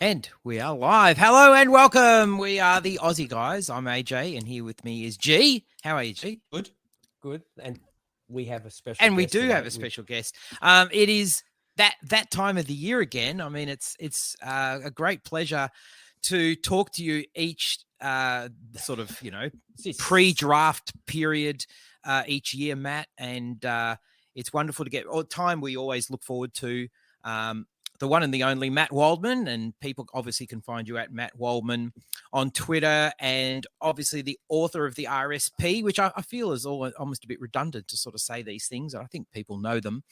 And we are live. Hello and welcome. We are the Aussie guys. I'm AJ, and here with me is G. How are you, G? Good. And we have a special and we guest do today. have a special guest. It is that time of the year again. I mean, it's a great pleasure to talk to you each sort of, pre-draft period each year, Matt. And it's wonderful to get all the time. We always look forward to the one and the only Matt Waldman, and people obviously can find you at Matt Waldman on Twitter, and obviously the author of the RSP, which I feel is almost a bit redundant to sort of say these things. I think people know them.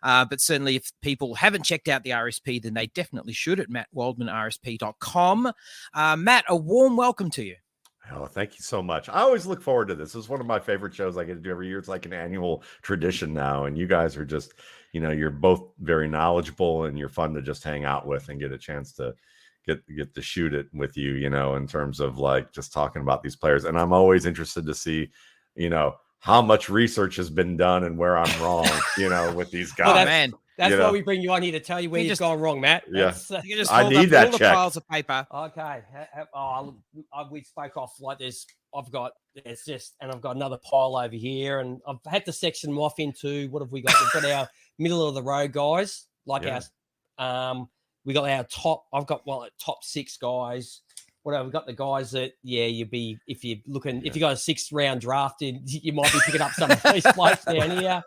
But certainly if people haven't checked out the RSP, then they definitely should at mattwaldmanrsp.com. Matt, a warm welcome to you. Oh, thank you so much. I always look forward to this. It's one of my favorite shows I get to do every year. It's like an annual tradition now. And you guys are just, you're both very knowledgeable and you're fun to just hang out with and get a chance to get to shoot it with you, in terms of like just talking about these players. And I'm always interested to see, how much research has been done and where I'm wrong, with these guys. Well, man. That's why we bring you on here to tell you where you've gone wrong, Matt. You just I need that all check. The piles of paper. Okay. We spoke off like this. I've got another pile over here, and I've had to section them off into what have we got? We've got our middle of the road guys, our we got our top. I've got top six guys. Whatever, we've got the guys that you'd be if you're looking if you got a 6th round drafted, you might be picking up some of these players down here.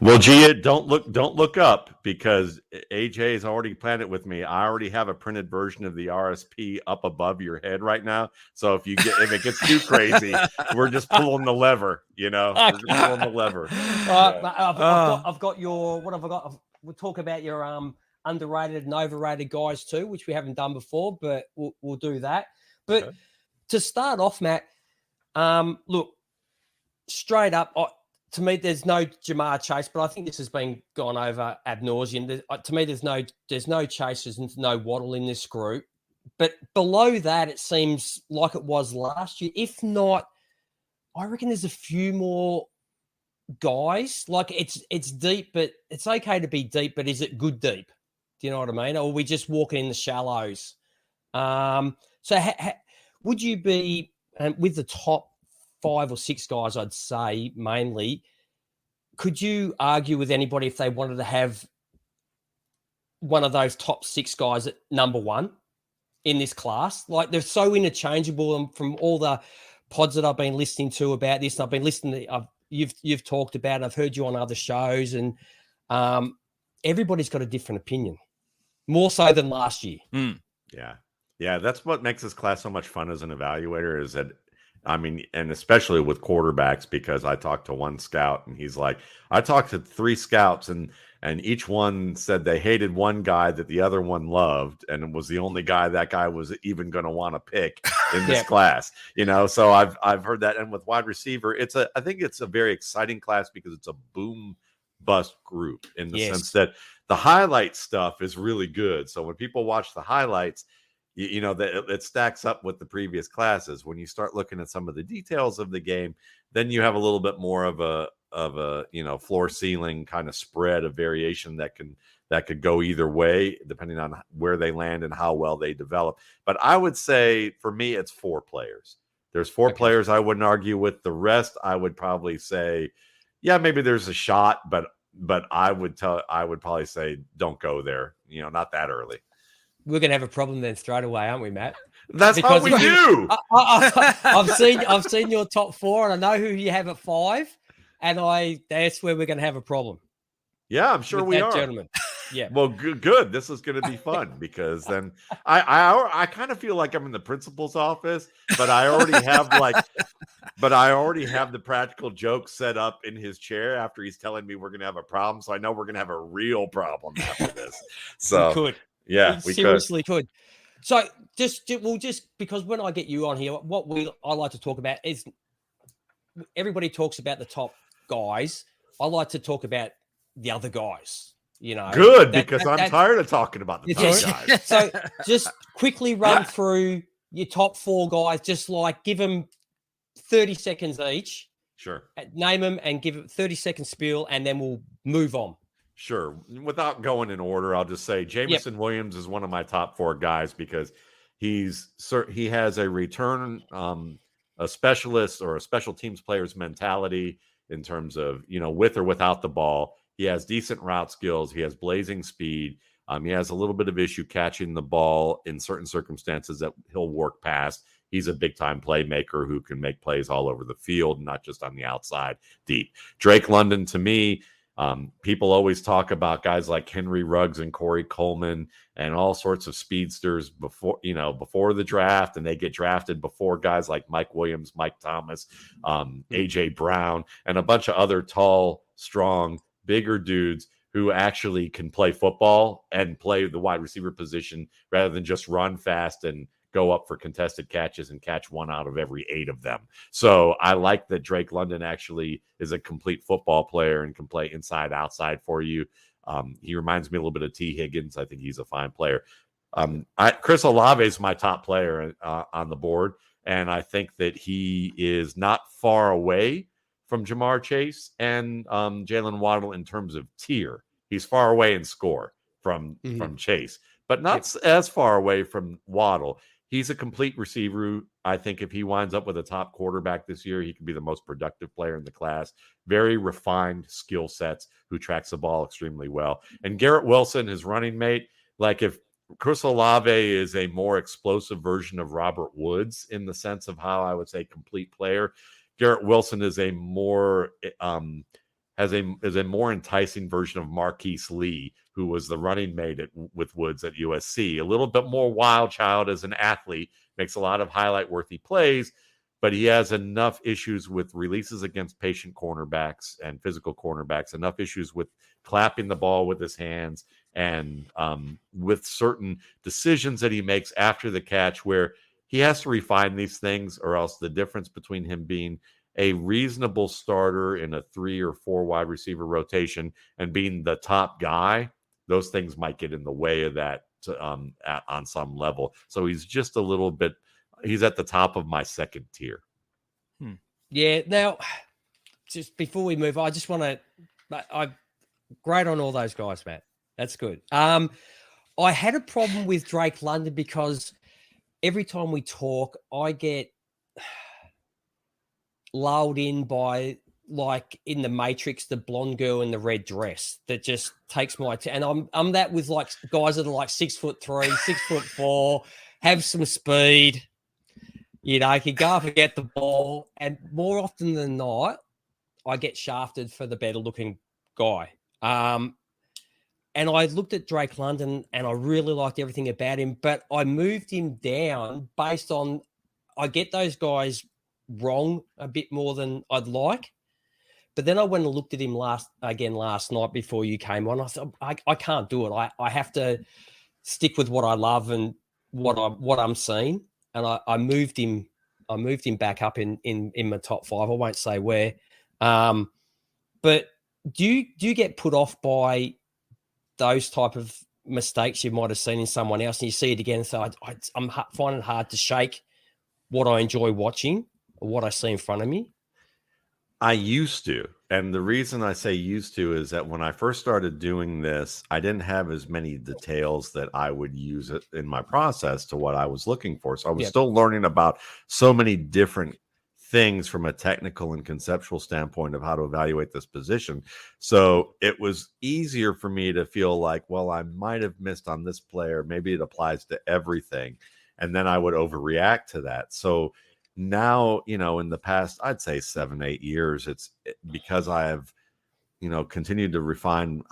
Well, Gia, don't look up because AJ has already planned it with me. I already have a printed version of the RSP up above your head right now. So if it gets too crazy, we're just pulling the lever. We're just pulling the lever. I've got your what have I got? We'll talk about your underrated and overrated guys too, which we haven't done before, but we'll do that. But to start off, Matt, look, straight up. To me, there's no Jamar Chase, but I think this has been gone over ad nauseum. To me, there's no Chase, there's no Waddle in this group. But below that, it seems like it was last year. If not, I reckon there's a few more guys. Like it's deep, but it's okay to be deep. But is it good deep? Do you know what I mean? Or are we just walking in the shallows? Would you be with the top 5 or 6 guys, I'd say mainly, could you argue with anybody if they wanted to have one of those top 6 guys at number 1 in this class? Like they're so interchangeable, and from all the pods that I've been listening to about this, and I've been listening to, you've talked about, I've heard you on other shows, and everybody's got a different opinion, more so than last year. Yeah. That's what makes this class so much fun as an evaluator is that, and especially with quarterbacks, because I talked to one scout and he's like, I talked to 3 scouts and each one said they hated one guy that the other one loved. And it was the only guy that guy was even going to want to pick in this class, so I've heard that. And with wide receiver, I think it's a very exciting class because it's a boom bust group in the sense that the highlight stuff is really good. So when people watch the highlights, that it stacks up with the previous classes. When you start looking at some of the details of the game, then you have a little bit more of a floor ceiling kind of spread of variation that could go either way depending on where they land and how well they develop. But I would say for me, it's 4 players. There's 4 players I wouldn't argue with. The rest, I would probably say, maybe there's a shot, but I would probably say don't go there. Not that early. We're going to have a problem then straight away, aren't we, Matt? That's because how we do. I've seen your top 4, and I know who you have at 5, and that's where we're going to have a problem. Yeah, I'm sure we are, gentlemen. Yeah. Well, good. This is going to be fun because then I kind of feel like I'm in the principal's office, but I already have the practical joke set up in his chair after he's telling me we're going to have a problem. So I know we're going to have a real problem after this. So we could. Yeah, we seriously could. So just because when I get you on here, I like to talk about is everybody talks about the top guys. I like to talk about the other guys. Good, because I'm tired of talking about the top guys. So just quickly run through your top 4 guys. Just like give them 30 seconds each. Sure. Name them and give it 30-second spiel, and then we'll move on. Sure. Without going in order, I'll just say Jameson Williams is one of my top 4 guys because he has a return, a specialist or a special teams player's mentality in terms of, with or without the ball. He has decent route skills. He has blazing speed. He has a little bit of issue catching the ball in certain circumstances that he'll work past. He's a big-time playmaker who can make plays all over the field, not just on the outside deep. Drake London, to me, people always talk about guys like Henry Ruggs and Corey Coleman and all sorts of speedsters before the draft, and they get drafted before guys like Mike Williams, Mike Thomas, A.J. Brown, and a bunch of other tall, strong, bigger dudes who actually can play football and play the wide receiver position rather than just run fast and go up for contested catches and catch 1 out of every 8 of them. So I like that Drake London actually is a complete football player and can play inside, outside for you. He reminds me a little bit of T. Higgins. I think he's a fine player. Chris Olave is my top player on the board, and I think that he is not far away from Jamar Chase and Jalen Waddle in terms of tier. He's far away in score from Chase, but not as far away from Waddle. He's a complete receiver. I think if he winds up with a top quarterback this year, he can be the most productive player in the class. Very refined skill sets, who tracks the ball extremely well. And Garrett Wilson, his running mate, like if Chris Olave is a more explosive version of Robert Woods in the sense of how I would say complete player, Garrett Wilson is a more is a more enticing version of Marquise Lee, who was the running mate with Woods at USC. A little bit more wild child as an athlete, makes a lot of highlight-worthy plays, but he has enough issues with releases against patient cornerbacks and physical cornerbacks, enough issues with clapping the ball with his hands and with certain decisions that he makes after the catch where he has to refine these things, or else the difference between him being a reasonable starter in a 3 or 4 wide receiver rotation and being the top guy, those things might get in the way of that on some level. So he's just a little bit, he's at the top of my second tier. Yeah. Now, just before we move, I just want to, I'm great on all those guys, Matt. That's good. I had a problem with Drake London because every time we talk, I get lulled in by, like in the Matrix, the blonde girl in the red dress that just takes my and I'm that with like guys that are like 6'3", 6'4", have some speed, can go up and get the ball, and more often than not, I get shafted for the better looking guy. And I looked at Drake London and I really liked everything about him, but I moved him down based on, I get those guys wrong a bit more than I'd like. But then I went and looked at him last night before you came on. I thought, I can't do it. I have to stick with what I love and what I'm seeing. And I moved him back up in my top 5. I won't say where. But do you get put off by those type of mistakes you might have seen in someone else, and you see it again? So I'm finding it hard to shake what I enjoy watching or what I see in front of me. I used to. And the reason I say used to is that when I first started doing this, I didn't have as many details that I would use it in my process to what I was looking for. So I was still learning about so many different things from a technical and conceptual standpoint of how to evaluate this position. So it was easier for me to feel like, well, I might have missed on this player. Maybe it applies to everything. And then I would overreact to that. So now, in the past, I'd say 7-8 years, because I have, continued to refine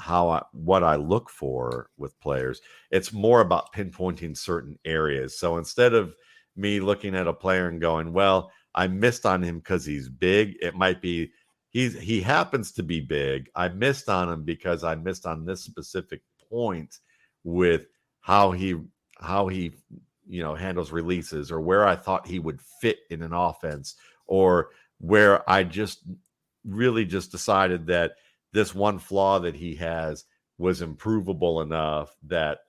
what I look for with players. It's more about pinpointing certain areas. So instead of me looking at a player and going, well, I missed on him because he's big, it might be he happens to be big. I missed on him because I missed on this specific point with how he handles releases, or where I thought he would fit in an offense, or where I just really just decided that this one flaw that he has was improvable enough that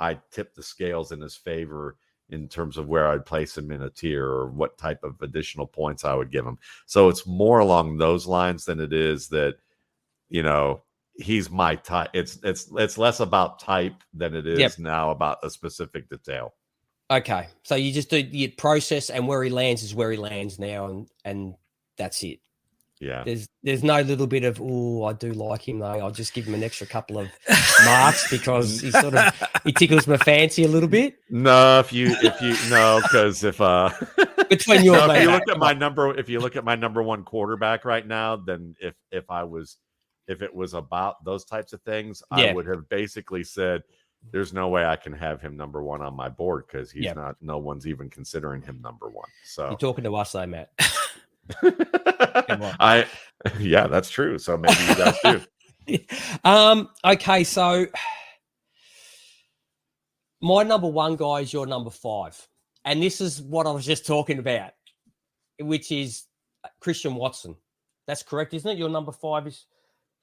I tipped the scales in his favor in terms of where I'd place him in a tier or what type of additional points I would give him. So it's more along those lines than it is that, he's my type. It's less about type than it is now about a specific detail. Okay, so you just do your process, and where he lands is where he lands now, and that's it. Yeah, there's no little bit of I do like him though. I'll just give him an extra couple of marks because he tickles my fancy a little bit. No, if you no, because if between you and if me, you look at my number one quarterback right now, then if it was about those types of things, I would have basically said, there's no way I can have him number one on my board because he's not. No one's even considering him number one. So you're talking to us, though, Matt. That's true. So maybe you guys do. Okay, so my number one guy is your number 5, and this is what I was just talking about, which is Christian Watson. That's correct, isn't it? Your number 5 is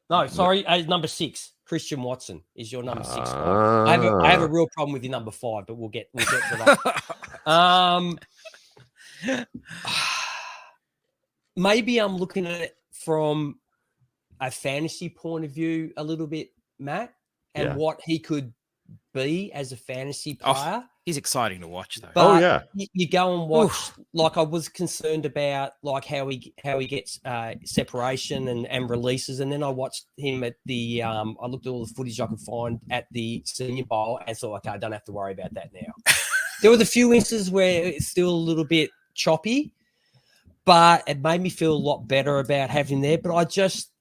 number 6. Christian Watson is your number 6 guy. I have a real problem with your number 5, but we'll get to that. Maybe I'm looking at it from a fantasy point of view a little bit, Matt, and what he could be as a fantasy player. He's exciting to watch, though. But you go and watch. Like, I was concerned about like how he gets separation and releases, and then I watched him at the. I looked at all the footage I could find at the Senior Bowl, and thought, okay, I don't have to worry about that now. There were a few instances where it's still a little bit choppy, but it made me feel a lot better about having him there. But I just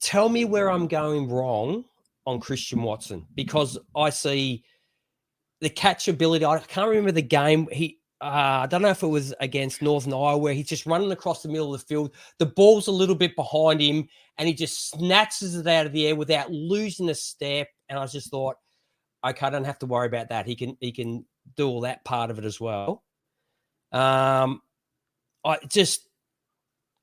tell me where I'm going wrong on Christian Watson, because I see the catchability. I can't remember the game. I don't know if it was against Northern Iowa, where he's just running across the middle of the field. The ball's a little bit behind him, and he just snatches it out of the air without losing a step. And I just thought, okay, I don't have to worry about that. He can do all that part of it as well. I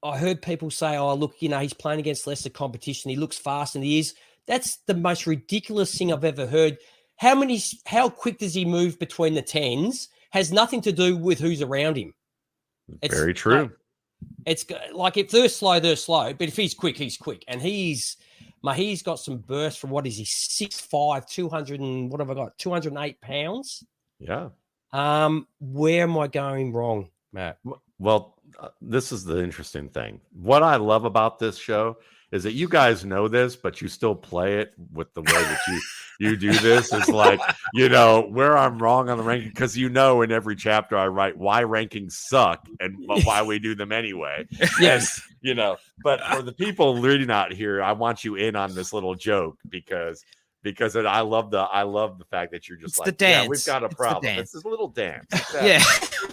heard people say, oh, look, he's playing against lesser competition. He looks fast, and he is. That's the most ridiculous thing I've ever heard. How quick does he move between the 10s has nothing to do with who's around him. It's very true. It's like if they're slow, they're slow. But if he's quick, he's quick. And he's got some burst from, what is he, 6'5", 208 pounds? Yeah. Where am I going wrong, Matt? Well, this is the interesting thing. What I love about this show is that you guys know this, but you still play it with the way that you do this. Is like, where I'm wrong on the ranking, because in every chapter I write why rankings suck and why we do them anyway. Yes. And, but for the people really not here, I want you in on this little joke because I love the fact that you're just it's like, we've got a problem. It's this little dance. Exactly. Yeah.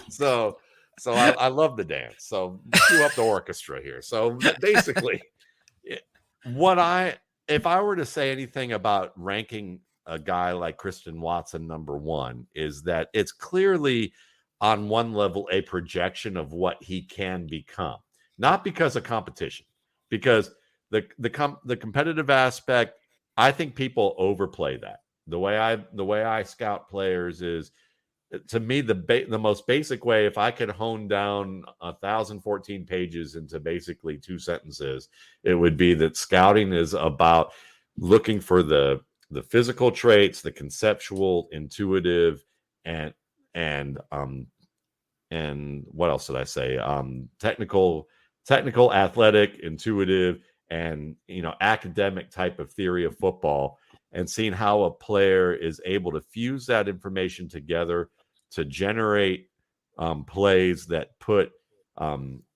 So I love the dance. So cue up the orchestra here. So basically, if I were to say anything about ranking a guy like Christian Watson number 1, is that it's clearly on one level a projection of what he can become, not because of competition, because the competitive aspect, I think people overplay that. The way I scout players is, to me, the most basic way, if I could hone down 1,014 pages into basically 2 sentences, it would be that scouting is about looking for the physical traits, the conceptual, intuitive, and what else did I say? Technical, athletic, intuitive, and academic type of theory of football, and seeing how a player is able to fuse that information together to generate plays that put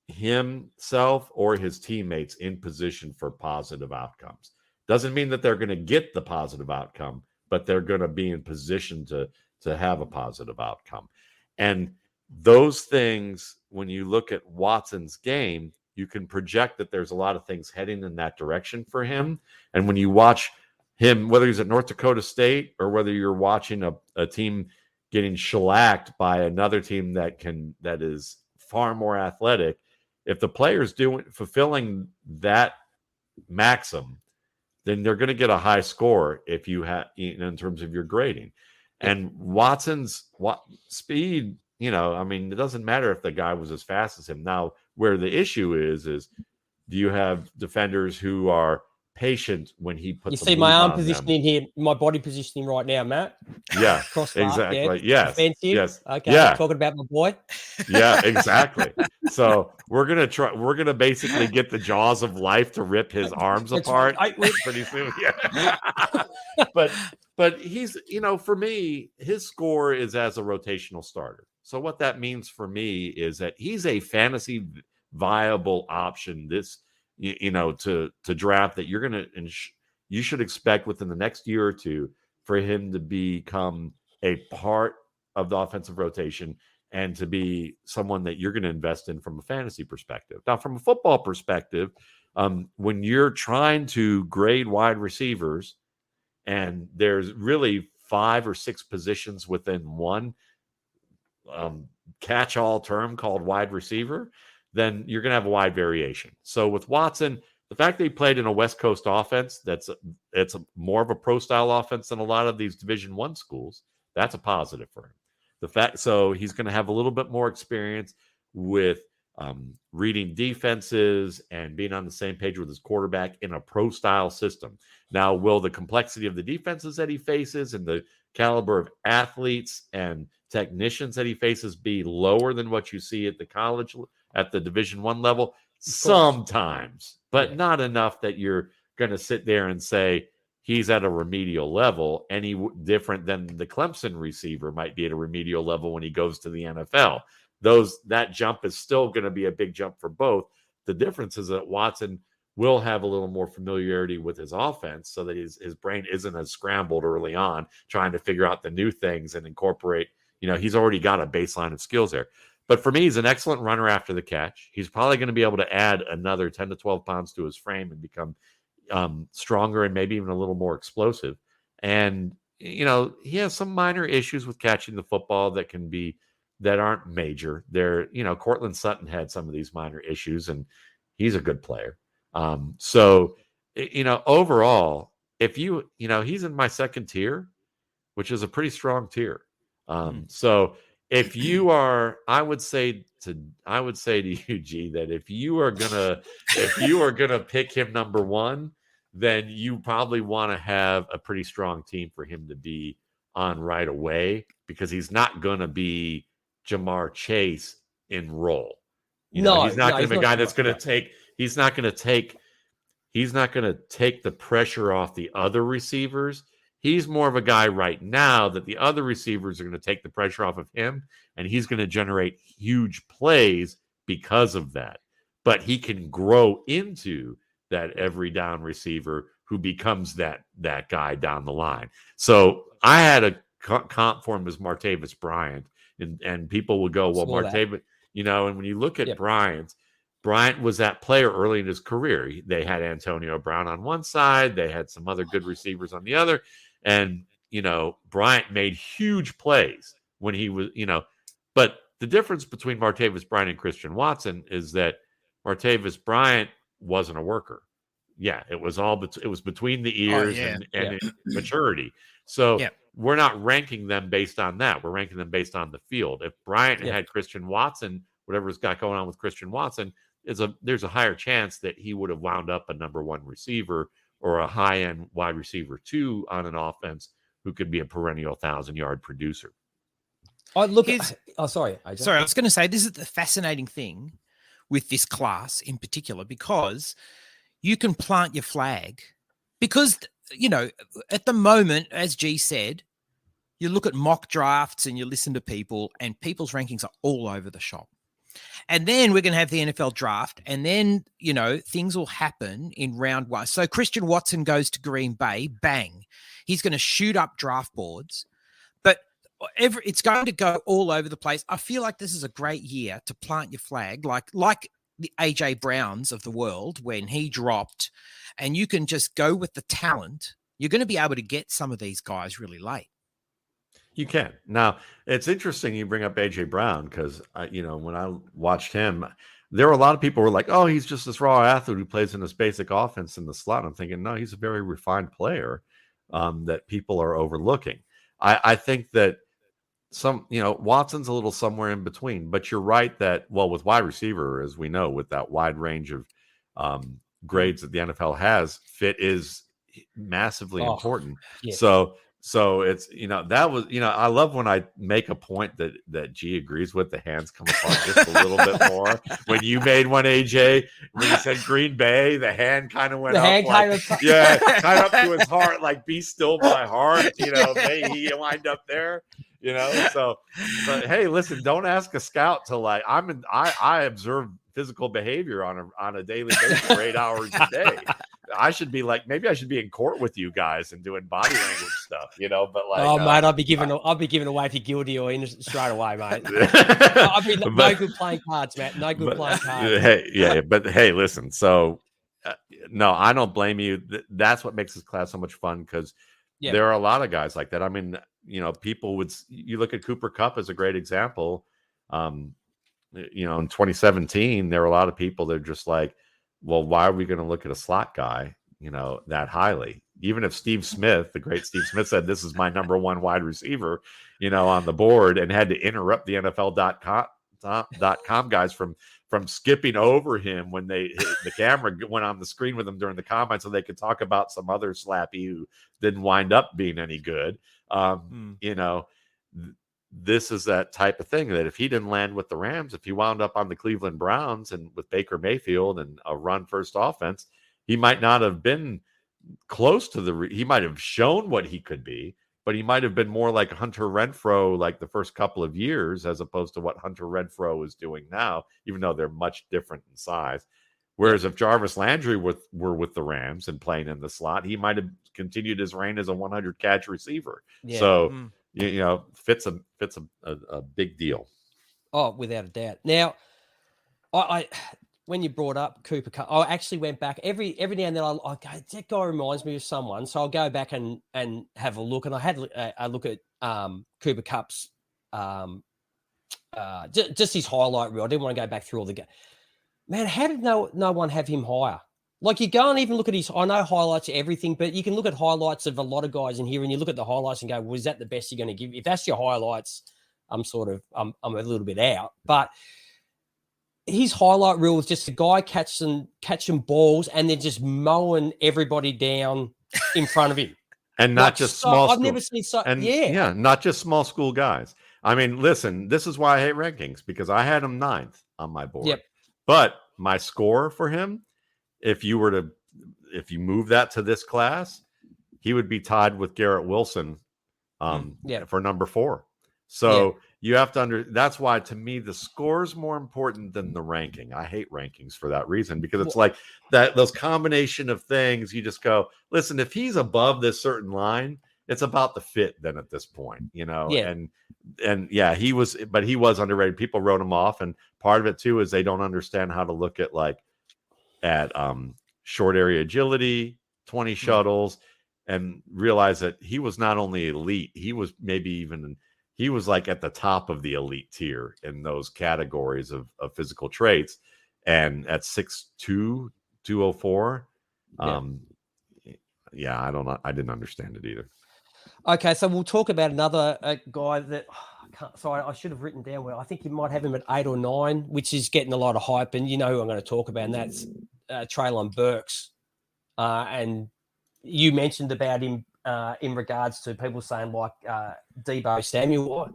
himself or his teammates in position for positive outcomes. Doesn't mean that they're going to get the positive outcome, but they're going to be in position to have a positive outcome. And those things, when you look at Watson's game, you can project that there's a lot of things heading in that direction for him. And when you watch him, whether he's at North Dakota State or whether you're watching a team getting shellacked by another team that is far more athletic, if the player's fulfilling that maxim, then they're going to get a high score if you have in terms of your grading. And Watson's speed, it doesn't matter if the guy was as fast as him. Now, where the issue is do you have defenders who are patient when he puts. You see my arm positioning here, my body positioning right now, Matt. Yeah, Cross exactly. Yeah. Yes, Defensive. yes. Okay, yeah. talking about my boy. Yeah, exactly. So we're gonna basically get the jaws of life to rip his arms apart pretty soon. Yeah, but he's, for me, his score is as a rotational starter. So what that means for me is that he's a fantasy viable option. To draft that you're gonna you should expect within the next year or two for him to become a part of the offensive rotation and to be someone that you're going to invest in from a fantasy perspective. Now, from a football perspective, when you're trying to grade wide receivers and there's really 5 or 6 positions within one catch-all term called wide receiver, then you're going to have a wide variation. So with Watson, the fact that he played in a West Coast offense, it's more of a pro-style offense than a lot of these Division I schools, that's a positive for him. So he's going to have a little bit more experience with reading defenses and being on the same page with his quarterback in a pro-style system. Now, will the complexity of the defenses that he faces and the caliber of athletes and technicians that he faces be lower than what you see at the Division I level? Sometimes, but not enough that you're going to sit there and say he's at a remedial level, any different than the Clemson receiver might be at a remedial level when he goes to the NFL. That jump is still going to be a big jump for both. The difference is that Watson will have a little more familiarity with his offense so that his brain isn't as scrambled early on trying to figure out the new things and incorporate, he's already got a baseline of skills there. But for me, he's an excellent runner after the catch. He's probably going to be able to add another 10 to 12 pounds to his frame and become stronger and maybe even a little more explosive. And, he has some minor issues with catching the football that aren't major. Cortland Sutton had some of these minor issues, and he's a good player. Overall, he's in my second tier, which is a pretty strong tier. So if you are, I would say to you, G, that if you are gonna pick him number one, then you probably want to have a pretty strong team for him to be on right away, because he's not gonna be Jamar Chase in role. He's not going to be a guy that's going to take. He's not going to take the pressure off the other receivers. He's more of a guy right now that the other receivers are going to take the pressure off of him, and he's going to generate huge plays because of that. But he can grow into that every down receiver who becomes that guy down the line. So I had a comp for him as Martavius Bryant, and people will go, well, Martavius, and when you look at Bryant was that player early in his career. They had Antonio Brown on one side, they had some other good receivers on the other, and Bryant made huge plays when he was, but the difference between Martavius Bryant and Christian Watson is that Martavius Bryant wasn't a worker. Yeah, it was between the ears and maturity. So we're not ranking them based on that. We're ranking them based on the field. If Bryant had Christian Watson, whatever's got going on with Christian Watson, there's a higher chance that he would have wound up a number one receiver or a high-end wide receiver 2 on an offense who could be a perennial 1,000-yard producer. Sorry, AJ. Sorry, I was going to say, this is the fascinating thing with this class in particular, because you can plant your flag because, at the moment, as G said, you look at mock drafts and you listen to people, and people's rankings are all over the shop. And then we're going to have the NFL draft, and then, things will happen in round 1. So Christian Watson goes to Green Bay, bang. He's going to shoot up draft boards, but it's going to go all over the place. I feel like this is a great year to plant your flag, like the AJ Browns of the world when he dropped, and you can just go with the talent. You're going to be able to get some of these guys really late. You can. Now, it's interesting you bring up AJ Brown, because when I watched him, there were a lot of people who were like, oh, he's just this raw athlete who plays in this basic offense in the slot. I'm thinking, no, he's a very refined player that people are overlooking. I think that Watson's a little somewhere in between, but you're right that, well, with wide receiver, as we know, with that wide range of grades that the NFL has, fit is massively important. Yes. So it's, that was, I love when I make a point that G agrees with, the hands come apart just a little bit more. When you made one, AJ, when you said Green Bay, the hand kind of went up. Kind up to his heart, like, be still my heart, may he wind up there, so, but hey, listen, don't ask a scout to, like, I observe physical behavior on a daily basis for 8 hours a day. I should be like, maybe I should be in court with you guys and doing body language stuff, but like, mate, I'll be giving away if you're guilty or innocent straight away, mate. I'll be no good playing cards, Matt. No good playing cards. But hey, listen. So, no, I don't blame you. That's what makes this class so much fun, because there are a lot of guys like that. I mean, people you look at Cooper Kupp as a great example. In 2017, there were a lot of people that are just like, well, why are we going to look at a slot guy, that highly? Even if Steve Smith, the great Steve Smith, said this is my number one wide receiver, on the board, and had to interrupt the NFL.com guys from skipping over him when the camera went on the screen with him during the combine, so they could talk about some other slappy who didn't wind up being any good. This is that type of thing that if he didn't land with the Rams, if he wound up on the Cleveland Browns and with Baker Mayfield and a run first offense, he might not have been close to he might have shown what he could be, but he might have been more like Hunter Renfrow, like the first couple of years, as opposed to what Hunter Renfrow is doing now, even though they're much different in size. Whereas if Jarvis Landry were with the Rams and playing in the slot, he might have continued his reign as a 100 catch receiver. Yeah. So, fits a big deal. Oh, without a doubt. Now, I when you brought up Cooper Kupp, I actually went back every now and then. I go, that guy reminds me of someone, so I'll go back and have a look. And I had a look at Cooper Kupp's just his highlight reel. I didn't want to go back through all the game. Man, how did no one have him higher? Like, you go and even look at I know highlights are everything, but you can look at highlights of a lot of guys in here, and you look at the highlights and go, well, is that the best you're going to give? If that's your highlights, I'm a little bit out. But his highlight reel is just a guy catching balls and then just mowing everybody down in front of him. And not just small. I've never seen so. And not just small school guys. I mean, listen, this is why I hate rankings, because I had him 9th on my board. Yep. But my score for him, if you move that to this class, he would be tied with Garrett Wilson for number 4. So you have to that's why, to me, the score is more important than the ranking. I hate rankings for that reason, because it's like those combination of things. You just go, listen, if he's above this certain line, it's about the fit then at this point, and he was underrated. People wrote him off. And part of it too is they don't understand how to look at short area agility, 20 shuttles, and realize that he was not only elite, he was he was like at the top of the elite tier in those categories of physical traits. And at 6'2", 204, I don't know. I didn't understand it either. Okay, so we'll talk about another guy that I should have written down. Well, I think you might have him at 8 or 9, which is getting a lot of hype. And you know who I'm going to talk about, and that's Treylon Berks. And you mentioned about him in regards to people saying like Deebo Samuel.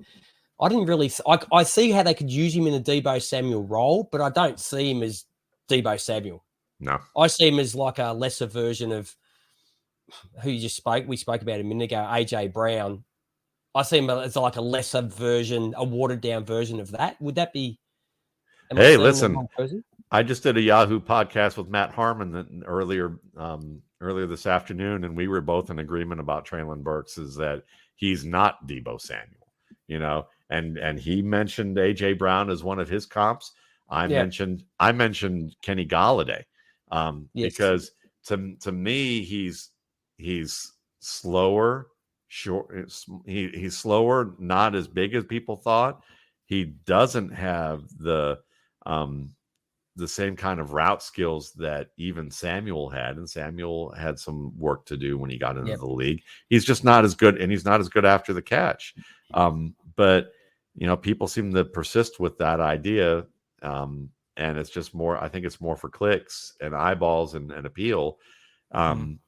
I didn't really. I see how they could use him in a Deebo Samuel role, but I don't see him as Deebo Samuel. No, I see him as like a lesser version of who we spoke about a minute ago, AJ Brown. I see him as like a lesser version, a watered down version of that. Would that be? Hey, listen, I just did a Yahoo podcast with Matt Harmon earlier this afternoon, and we were both in agreement about Treylon Berks is that he's not Deebo Samuel, and he mentioned AJ Brown as one of his comps. I mentioned Kenny Galladay, because to me he's slower, short. He's slower, not as big as people thought. He doesn't have the same kind of route skills that even Samuel had, and Samuel had some work to do when he got into the league. He's just not as good, and he's not as good after the catch. But people seem to persist with that idea, and it's just more. I think it's more for clicks and eyeballs and appeal. And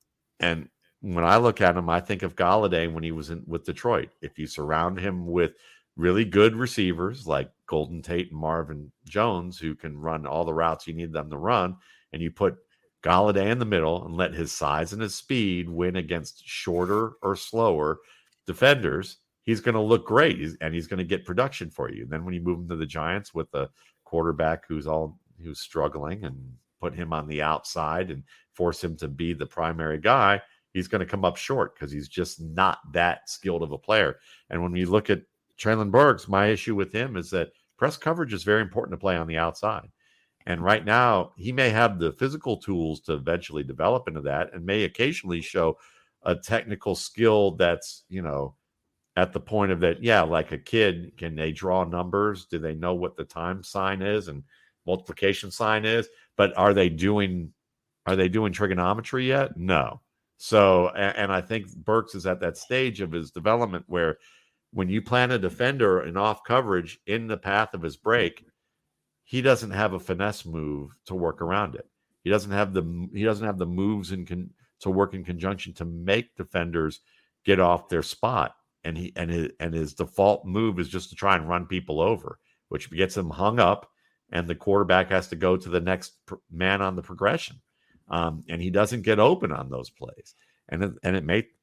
when I look at him, I think of Galladay when he was with Detroit. If you surround him with really good receivers like Golden Tate and Marvin Jones, who can run all the routes you need them to run, and you put Galladay in the middle and let his size and his speed win against shorter or slower defenders, he's going to look great, and he's going to get production for you. And then when you move him to the Giants with a quarterback who's struggling, and put him on the outside and force him to be the primary guy, he's going to come up short because he's just not that skilled of a player. And when you look at Treylon Berks, my issue with him is that press coverage is very important to play on the outside. And right now, he may have the physical tools to eventually develop into that, and may occasionally show a technical skill that's, at the point of that, like a kid, can they draw numbers? Do they know what the time sign is and multiplication sign is? But are they doing trigonometry yet? No. So, and I think Berks is at that stage of his development where when you plant a defender in off coverage in the path of his break, he doesn't have a finesse move to work around it. He doesn't have the moves to work in conjunction to make defenders get off their spot. And his default move is just to try and run people over, which gets him hung up, and the quarterback has to go to the next man on the progression. And he doesn't get open on those plays. And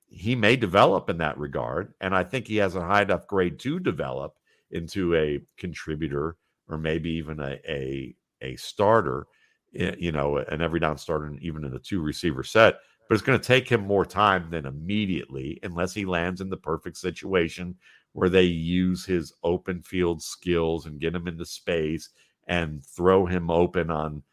he may develop in that regard. And I think he has a high enough grade to develop into a contributor, or maybe even a starter, an every down starter, even in a 2 receiver set. But it's going to take him more time than immediately, unless he lands in the perfect situation where they use his open field skills and get him into space and throw him open on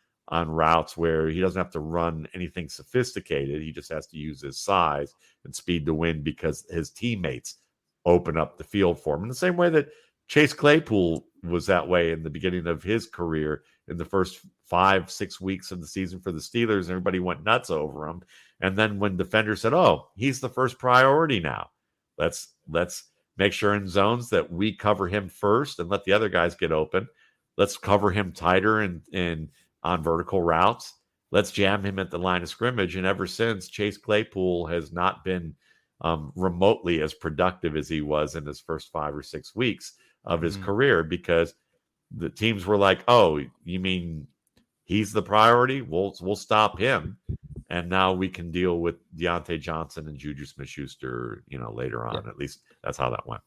routes where he doesn't have to run anything sophisticated. He just has to use his size and speed to win because his teammates open up the field for him. In the same way that Chase Claypool was that way in the beginning of his career, in the first 5-6 weeks of the season for the Steelers, everybody went nuts over him. And then when defenders said, "Oh, he's the first priority now. Let's make sure in zones that we cover him first and let the other guys get open. Let's cover him tighter and on vertical routes. Let's jam him at the line of scrimmage." And ever since, Chase Claypool has not been remotely as productive as he was in his first 5 or 6 weeks of his career, because the teams were like, "Oh, you mean he's the priority? We'll stop him, and now we can deal with Deontay Johnson and Juju Smith-Schuster, later on." At least that's how that went.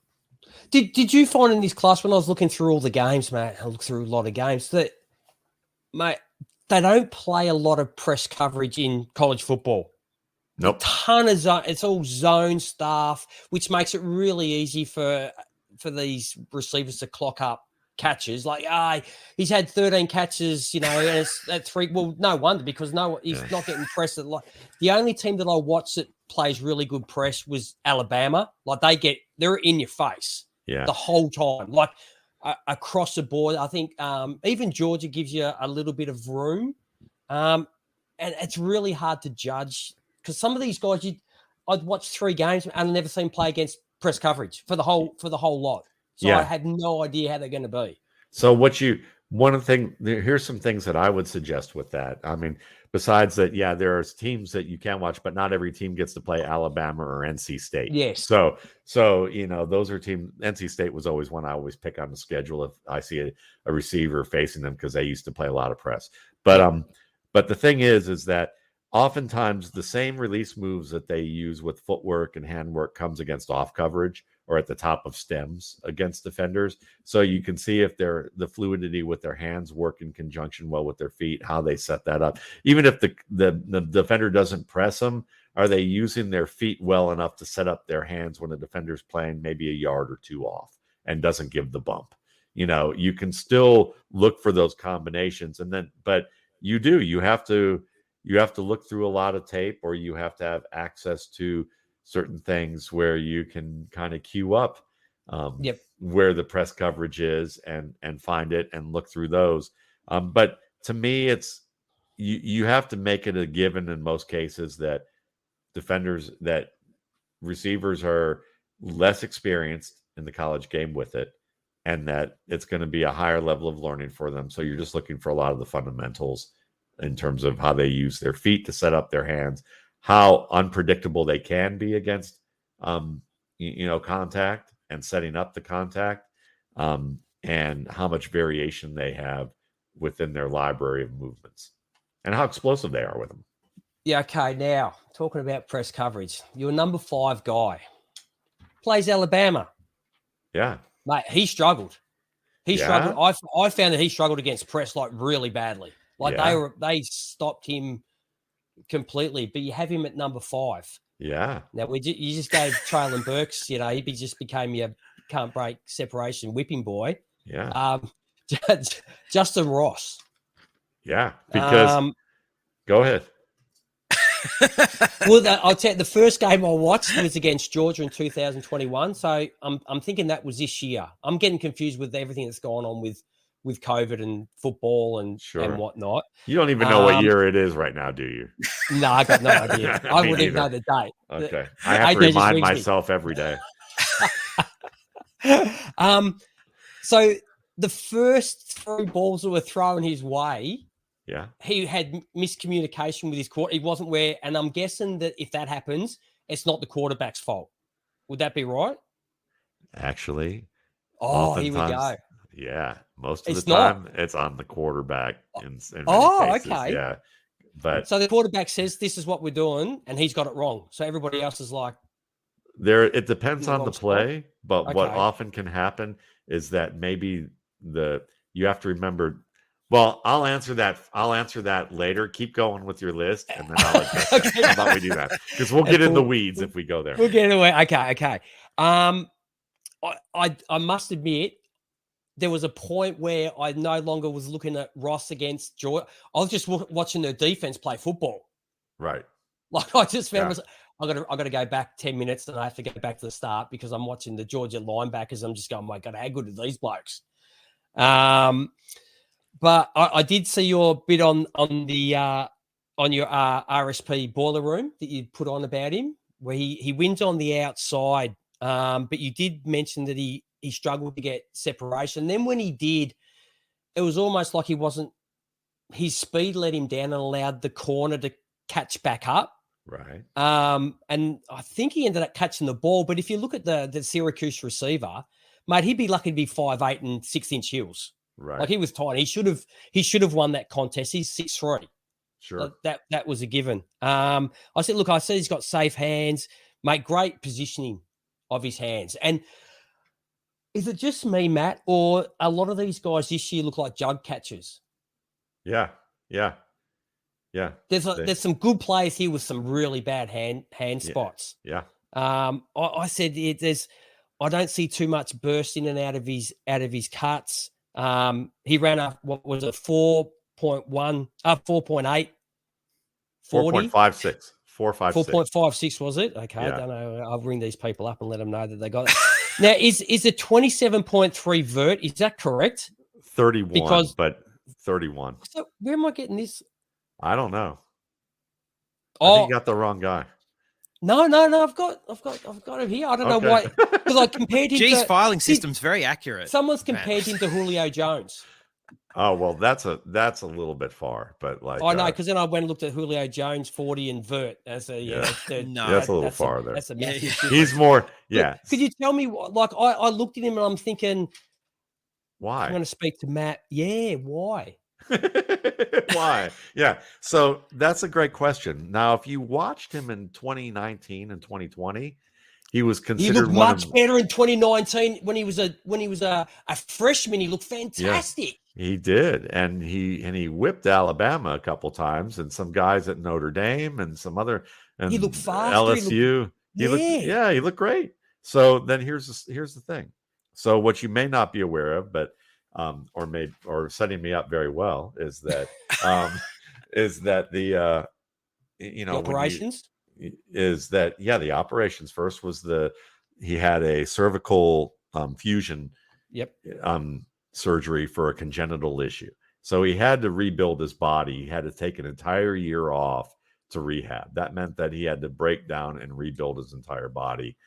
Did you find in this class, when I was looking through all the games, Matt, I looked through a lot of games, that, mate, they don't play a lot of press coverage in college football? Nope. A ton of zone. It's all zone stuff, which makes it really easy for these receivers to clock up catches. Like, he's had 13 catches, and it's at 3. Well, no wonder, because he's not getting pressed. The only team that I watched that plays really good press was Alabama. Like, they're in your face the whole time. Like, across the board, I think even Georgia gives you a little bit of room. And it's really hard to judge, because some of these guys, I'd watch 3 games and I've never seen play against press coverage for the whole lot. So I had no idea how they're going to be. So here's some things that I would suggest with that. I mean, besides that, there are teams that you can watch, but not every team gets to play Alabama or NC State. Yes. So those are teams. NC State was always one I always pick on the schedule if I see a receiver facing them, because they used to play a lot of press. But the thing is that oftentimes the same release moves that they use with footwork and handwork comes against off coverage or at the top of stems against defenders. So you can see if the fluidity with their hands work in conjunction well with their feet, how they set that up. Even if the defender doesn't press them, are they using their feet well enough to set up their hands when the defender's playing maybe a yard or 2 off and doesn't give the bump? You can still look for those combinations. But you have to look through a lot of tape, or you have to have access to certain things where you can kind of queue up where the press coverage is and find it and look through those. But to me, it's you have to make it a given in most cases that receivers are less experienced in the college game with it, and that it's going to be a higher level of learning for them. So you're just looking for a lot of the fundamentals in terms of how they use their feet to set up their hands, how unpredictable they can be against, contact and setting up the contact, and how much variation they have within their library of movements and how explosive they are with them. Yeah, okay. Now, talking about press coverage, your number 5 guy plays Alabama. Yeah. Mate, he struggled. He struggled. I found that he struggled against press like really badly. Like they stopped him completely, but you have him at number 5. Yeah. Now, you just gave Treylon Berks, he just became your can't break separation whipping boy. Yeah. Justin Ross. Yeah, because go ahead. Well, I'll tell you, the first game I watched was against Georgia in 2021. So I'm thinking that was this year. I'm getting confused with everything that's going on with COVID and football and whatnot. You don't even know what year it is right now, do you? No, I got no idea. I wouldn't even know the date. Okay. I have to remind myself every day. So the first 3 balls that were thrown his way, he had miscommunication with his quarter. He wasn't and I'm guessing that if that happens, it's not the quarterback's fault. Would that be right? Actually. Here we go. Yeah. Most of the time, it's on the quarterback. In cases. Okay. Yeah. But so the quarterback says, this is what we're doing, and he's got it wrong. So everybody else is like, it depends on the play, but what often can happen is that maybe you have to remember. Well, I'll answer that later. Keep going with your list, and then I'll address that. How about we do that? Because we'll get in the weeds if we go there. We'll get away. Okay. I must admit, there was a point where I no longer was looking at Ross against Georgia. I was just watching their defense play football. Right. Like I just found I got to go back 10 minutes and I have to go back to the start because I'm watching the Georgia linebackers. I'm just going, my God, how good are these blokes? But I did see your bit on your RSP boiler room that you put on about him, where he wins on the outside. But you did mention that he struggled to get separation. Then when he did, it was almost like his speed let him down and allowed the corner to catch back up. Right. And I think he ended up catching the ball. But if you look at the Syracuse receiver, mate, he'd be lucky to be 5'8" and 6-inch heels. Right. Like he was tiny. He should have won that contest. He's 6'3". Sure. That was a given. I said he's got safe hands, mate, great positioning of his hands. And is it just me, Matt, or a lot of these guys this year look like jug catchers? Yeah. There's some good players here with some really bad hand spots. Yeah. I said I don't see too much burst in and out of his cuts. He ran up, what was it, 4.1, 4.8, 40? 4.56. 4.56 was it? Okay, yeah. I don't know. I'll ring these people up and let them know that they got it. Now, is it 27.3 vert? Is that correct? 31, but 31. So where am I getting this? I don't know. I think you got the wrong guy. No. I've got it here. I don't know why. Because I compared him. G's filing system's very accurate. Someone's compared him to Julio Jones. Oh well, that's a little bit far, but like I know, because then I went and looked at Julio Jones 40 and vert. That's a that's a little far there. That's a massive. He's more, yeah. Could you tell me? Like I looked at him and I'm thinking, why? I'm going to speak to Matt. Yeah, why? Why? Yeah. So that's a great question. Now, if you watched him in 2019 and 2020, he was considered he looked much better in 2019 when he was a freshman. He looked fantastic. Yeah, he did, and he whipped Alabama a couple times, and some guys at Notre Dame, and some other. And he looked fast. LSU. He looked great. So then here's the thing. So what you may not be aware of, but or setting me up very well is that the operations the operations first was he had a cervical fusion surgery for a congenital issue, so he had to rebuild his body. He had to take an entire year off to rehab. That meant that he had to break down and rebuild his entire body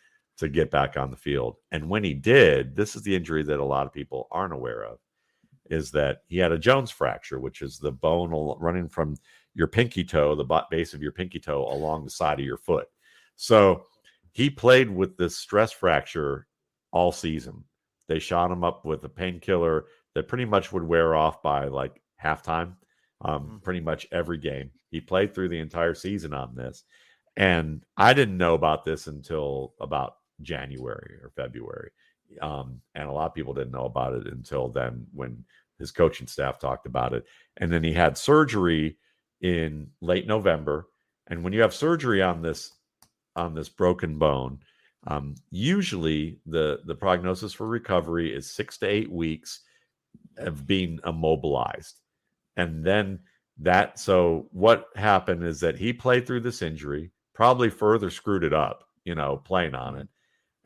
to get back on the field. And when he did, this is the injury that a lot of people aren't aware of, is that he had a Jones fracture, which is the bone running from your pinky toe, the base of your pinky toe, along the side of your foot. So he played with this stress fracture all season. They shot him up with a painkiller that pretty much would wear off by like halftime, pretty much every game. He played through the entire season on this. And I didn't know about this until about January or February. And a lot of people didn't know about it until then when his coaching staff talked about it. And then he had surgery in late November. And when you have surgery on this broken bone, usually the prognosis for recovery is 6 to 8 weeks of being immobilized. And then so what happened is that he played through this injury, probably further screwed it up, playing on it,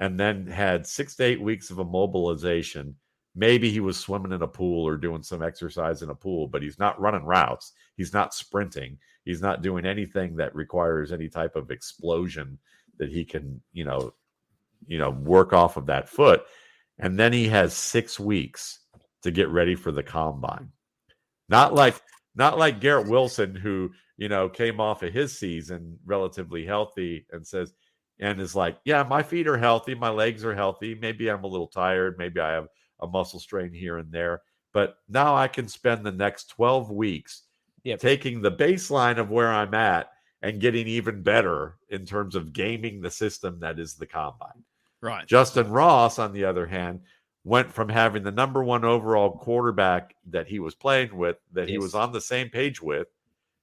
and then had 6 to 8 weeks of immobilization. Maybe he was swimming in a pool or doing some exercise in a pool, but he's not running routes. He's not sprinting. He's not doing anything that requires any type of explosion that he can, work off of that foot. And then he has 6 weeks to get ready for the combine. Not like Garrett Wilson, who, came off of his season relatively healthy and is like, yeah, my feet are healthy. My legs are healthy. Maybe I'm a little tired. Maybe I have a muscle strain here and there. But now I can spend the next 12 weeks taking the baseline of where I'm at and getting even better in terms of gaming the system that is the combine. Right. Justin Ross, on the other hand, went from having the number 1 overall quarterback that he was playing with, that he was on the same page with,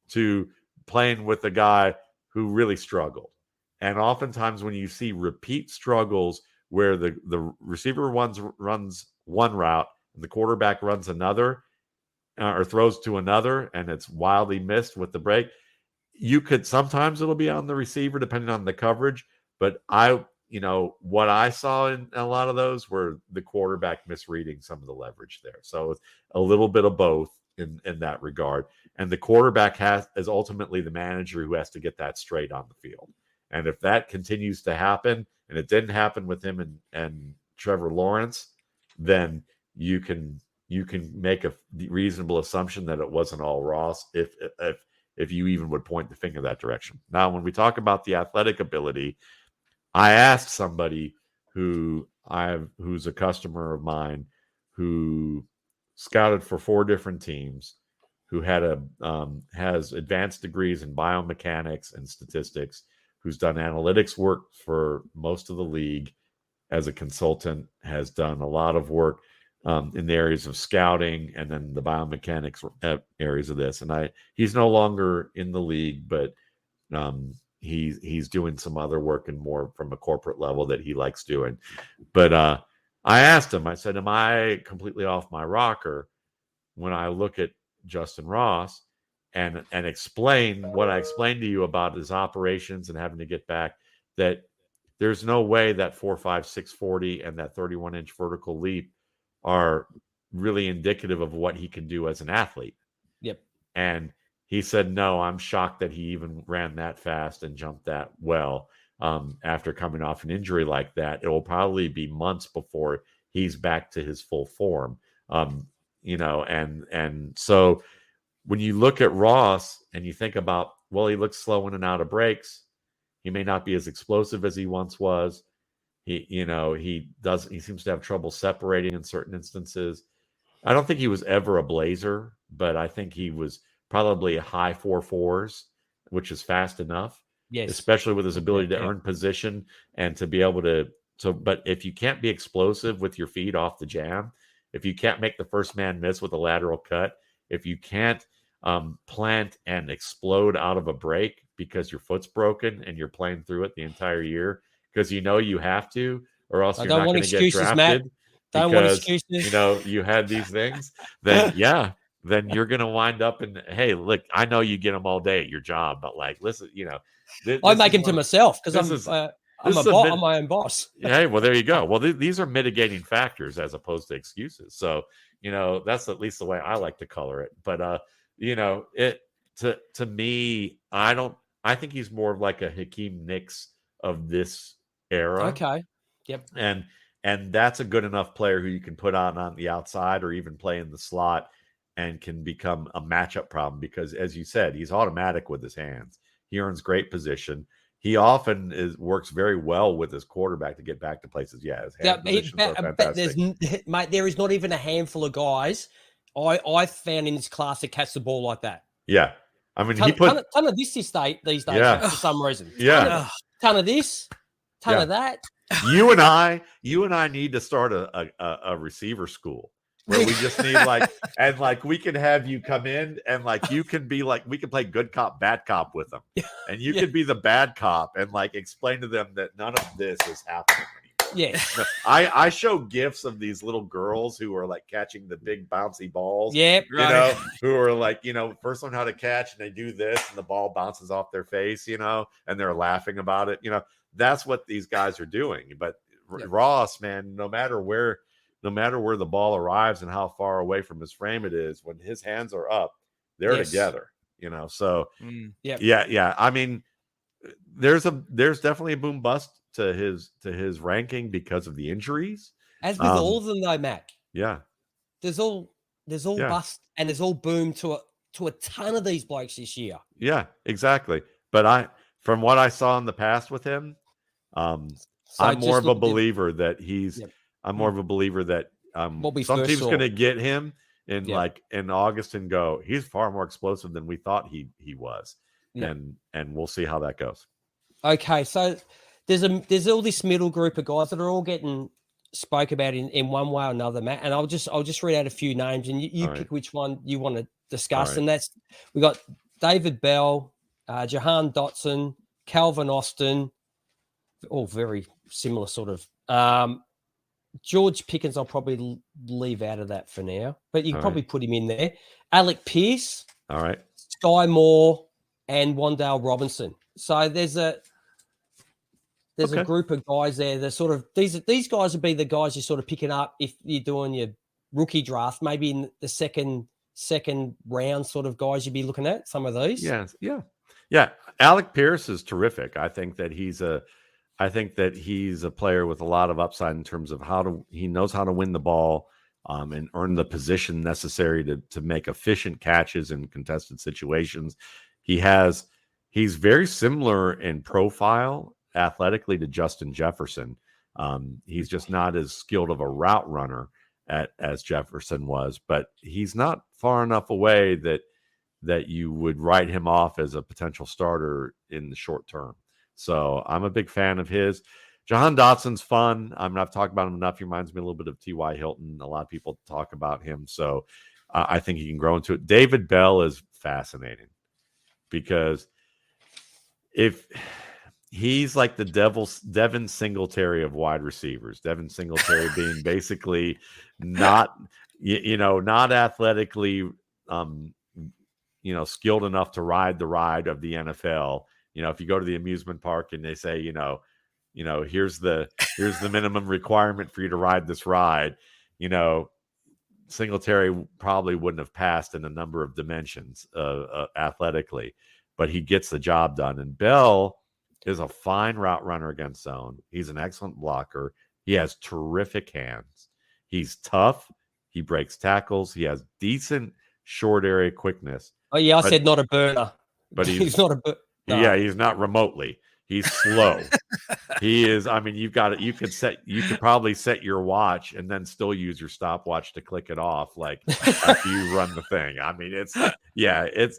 to playing with a guy who really struggled. And oftentimes when you see repeat struggles where the receiver runs one route and the quarterback runs another or throws to another and it's wildly missed with the break, sometimes it'll be on the receiver depending on the coverage. But what I saw in a lot of those were the quarterback misreading some of the leverage there. So it's a little bit of both in that regard. And the quarterback is ultimately the manager who has to get that straight on the field. And if that continues to happen, and it didn't happen with him and Trevor Lawrence, then you can make a reasonable assumption that it wasn't all Ross, if you even would point the finger that direction. Now, when we talk about the athletic ability, I asked somebody who's a customer of mine who scouted for 4 different teams, who has advanced degrees in biomechanics and statistics, who's done analytics work for most of the league as a consultant, has done a lot of work in the areas of scouting and then the biomechanics areas of this. And he's no longer in the league, but he's doing some other work and more from a corporate level that he likes doing. But I asked him, I said, am I completely off my rocker when I look at Justin Ross and explain what I explained to you about his operations and having to get back, that there's no way that 4.5, 640 and that 31-inch vertical leap are really indicative of what he can do as an athlete. Yep. And he said, no, I'm shocked that he even ran that fast and jumped that well. After coming off an injury like that, it will probably be months before he's back to his full form. And so when you look at Ross and you think about, well, he looks slow in and out of breaks. He may not be as explosive as he once was. He seems to have trouble separating in certain instances. I don't think he was ever a blazer, but I think he was probably a high 4.4s, which is fast enough. Yes. Especially with his ability to earn position and to be able to. But if you can't be explosive with your feet off the jam, if you can't make the first man miss with a lateral cut, if you can't plant and explode out of a break because your foot's broken and you're playing through it the entire year because you have to, or else you're not going to get drafted. Matt. Don't want excuses. You had these things, then then you're going to wind up in, hey, look, I know you get them all day at your job, but like, listen, I make them to myself because I'm my own boss. Hey, well, there you go. Well, these are mitigating factors as opposed to excuses. So, that's at least the way I like to color it. But, to me, I think he's more of like a Hakeem Nicks of this era. Okay. Yep. And that's a good enough player who you can put on the outside or even play in the slot and can become a matchup problem because, as you said, he's automatic with his hands. He earns great position. He often works very well with his quarterback to get back to places. Yeah, his hand positions are fantastic. Mate, there is not even a handful of guys I found in this class that catch the ball like that. Yeah. I mean, ton of this these days for some reason. Yeah. Ton of this, ton of that. You and I need to start a receiver school where we just need we can have you come in and you can be we can play good cop, bad cop with them. And you can be the bad cop and explain to them that none of this is happening anymore. Yeah. I show gifs of these little girls who are catching the big bouncy balls. Yep. Who are first learn how to catch and they do this and the ball bounces off their face, and they're laughing about it. That's what these guys are doing. But Ross, man, no matter where the ball arrives and how far away from his frame it is, when his hands are up, they're together, So yeah. I mean, there's definitely a boom bust to his ranking because of the injuries. As with all of them though, Matt. Yeah. There's all bust and there's all boom to a ton of these blokes this year. Yeah, exactly. But from what I saw in the past with him, I'm more of a believer that some team's going to get him in August and go, he's far more explosive than we thought he was. Yeah. And we'll see how that goes. Okay. So there's all this middle group of guys that are all getting spoke about in one way or another, Matt. And I'll just read out a few names and you pick which one you want to discuss. Right. And that's, we got David Bell, Jahan Dotson, Calvin Austin, all very similar sort of. George Pickens, I'll probably leave out of that for now, but you can probably put him in there. Alec Pierce, all right, Skye Moore, and Wandal Robinson. So there's a group of guys there. They're sort of these guys would be the guys you're sort of picking up if you're doing your rookie draft, maybe in the second round sort of guys you'd be looking at. Some of these, yeah. Alec Pierce is terrific. I think that he's a player with a lot of upside in terms of he knows how to win the ball and earn the position necessary to make efficient catches in contested situations. He's very similar in profile athletically to Justin Jefferson. He's just not as skilled of a route runner as Jefferson was, but he's not far enough away that you would write him off as a potential starter in the short term. So I'm a big fan of his. Jahan Dotson's fun. I've talked about him enough. He reminds me a little bit of T.Y. Hilton. A lot of people talk about him. So I think he can grow into it. David Bell is fascinating because if he's like the Devin Singletary of wide receivers, Devin Singletary being basically not athletically, skilled enough to ride the ride of the NFL. If you go to the amusement park and they say, here's the minimum requirement for you to ride this ride, Singletary probably wouldn't have passed in a number of dimensions athletically, but he gets the job done. And Bell is a fine route runner against zone. He's an excellent blocker. He has terrific hands. He's tough. He breaks tackles. He has decent short area quickness. Oh yeah, I said not a burner, but he's not a burner. No. Yeah, he's not remotely. He's slow. He is. I mean, you could probably set your watch and then still use your stopwatch to click it off, after you run the thing. I mean,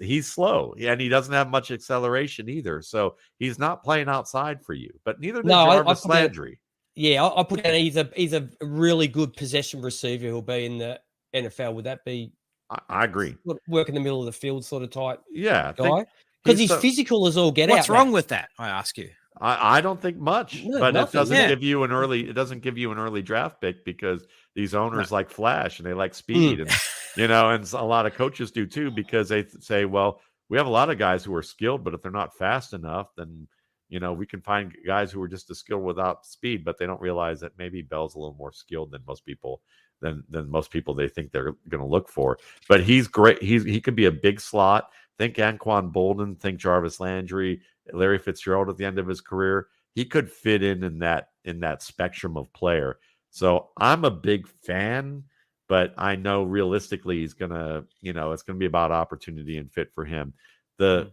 he's slow and he doesn't have much acceleration either. So he's not playing outside for you. But neither does Jarvis Landry. I put down he's a really good possession receiver who'll be in the NFL. Would that be? I agree. Work in the middle of the field sort of type. Yeah, guy. Because he's physical as all get out. What's wrong with that? I ask you. I don't think much, but nothing, it doesn't give you an early draft pick because these owners like flash and they like speed and and a lot of coaches do too because they say, well, we have a lot of guys who are skilled, but if they're not fast enough, then we can find guys who are just as skilled without speed, but they don't realize that maybe Bell's a little more skilled than most people than most people they think they're going to look for. But he's great. He could be a big slot. Think Taekwon Thornton, think Jarvis Landry, Larry Fitzgerald at the end of his career. He could fit in that that spectrum of player. So I'm a big fan, but I know realistically he's gonna, it's gonna be about opportunity and fit for him. The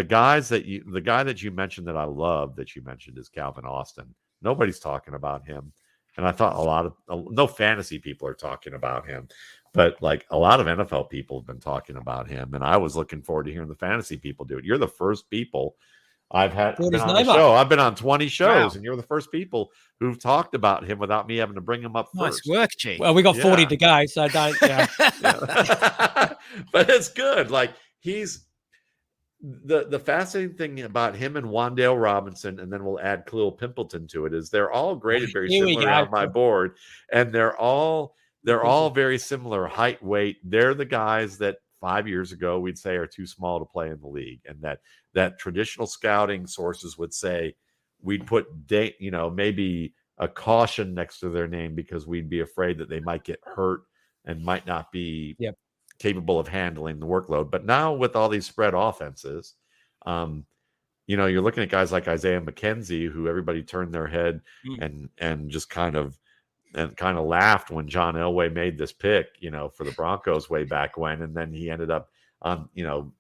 guy that you mentioned that I love that you mentioned is Calvin Austin. Nobody's talking about him. And I thought no fantasy people are talking about him, but like a lot of NFL people have been talking about him. And I was looking forward to hearing the fantasy people do it. You're the first people I've been on the show. I've been on 20 shows, and you're the first people who've talked about him without me having to bring him up first. Nice work, G. Well, we got 40 to go, so don't. Yeah. But it's good. Like he's the fascinating thing about him and Wandale Robinson, and then we'll add Khalil Pimpleton to it, is they're all graded very similar on my board, and they're all very similar height, weight. They're the guys that 5 years ago we'd say are too small to play in the league, and that traditional scouting sources would say we'd put maybe a caution next to their name because we'd be afraid that they might get hurt and might not be capable of handling the workload. But now with all these spread offenses, you're looking at guys like Isaiah McKenzie, who everybody turned their head and just kind of laughed when John Elway made this pick, for the Broncos way back when, and then he ended up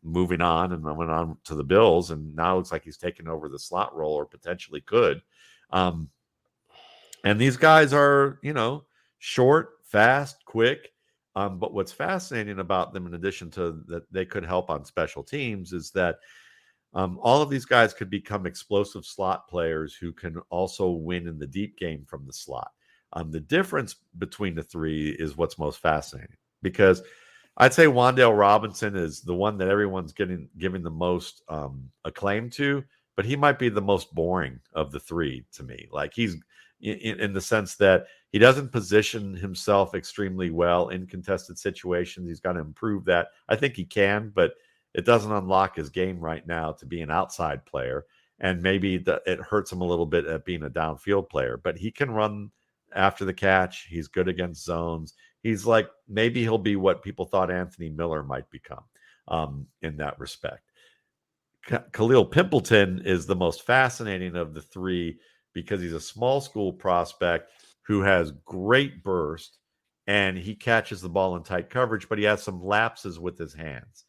moving on and went on to the Bills, and now it looks like he's taken over the slot role, or potentially could. And these guys are, short, fast, quick. But what's fascinating about them, in addition to that they could help on special teams, is that all of these guys could become explosive slot players who can also win in the deep game from the slot. The difference between the three is what's most fascinating, because I'd say Wandale Robinson is the one that everyone's giving the most acclaim to, but he might be the most boring of the three to me. Like he's in the sense that he doesn't position himself extremely well in contested situations. He's got to improve that. I think he can, but it doesn't unlock his game right now to be an outside player. And maybe it hurts him a little bit at being a downfield player, but he can run after the catch. He's good against zones. He's like, maybe he'll be what people thought Anthony Miller might become in that respect. Khalil Pimpleton is the most fascinating of the three because he's a small school prospect who has great burst, and he catches the ball in tight coverage, but he has some lapses with his hands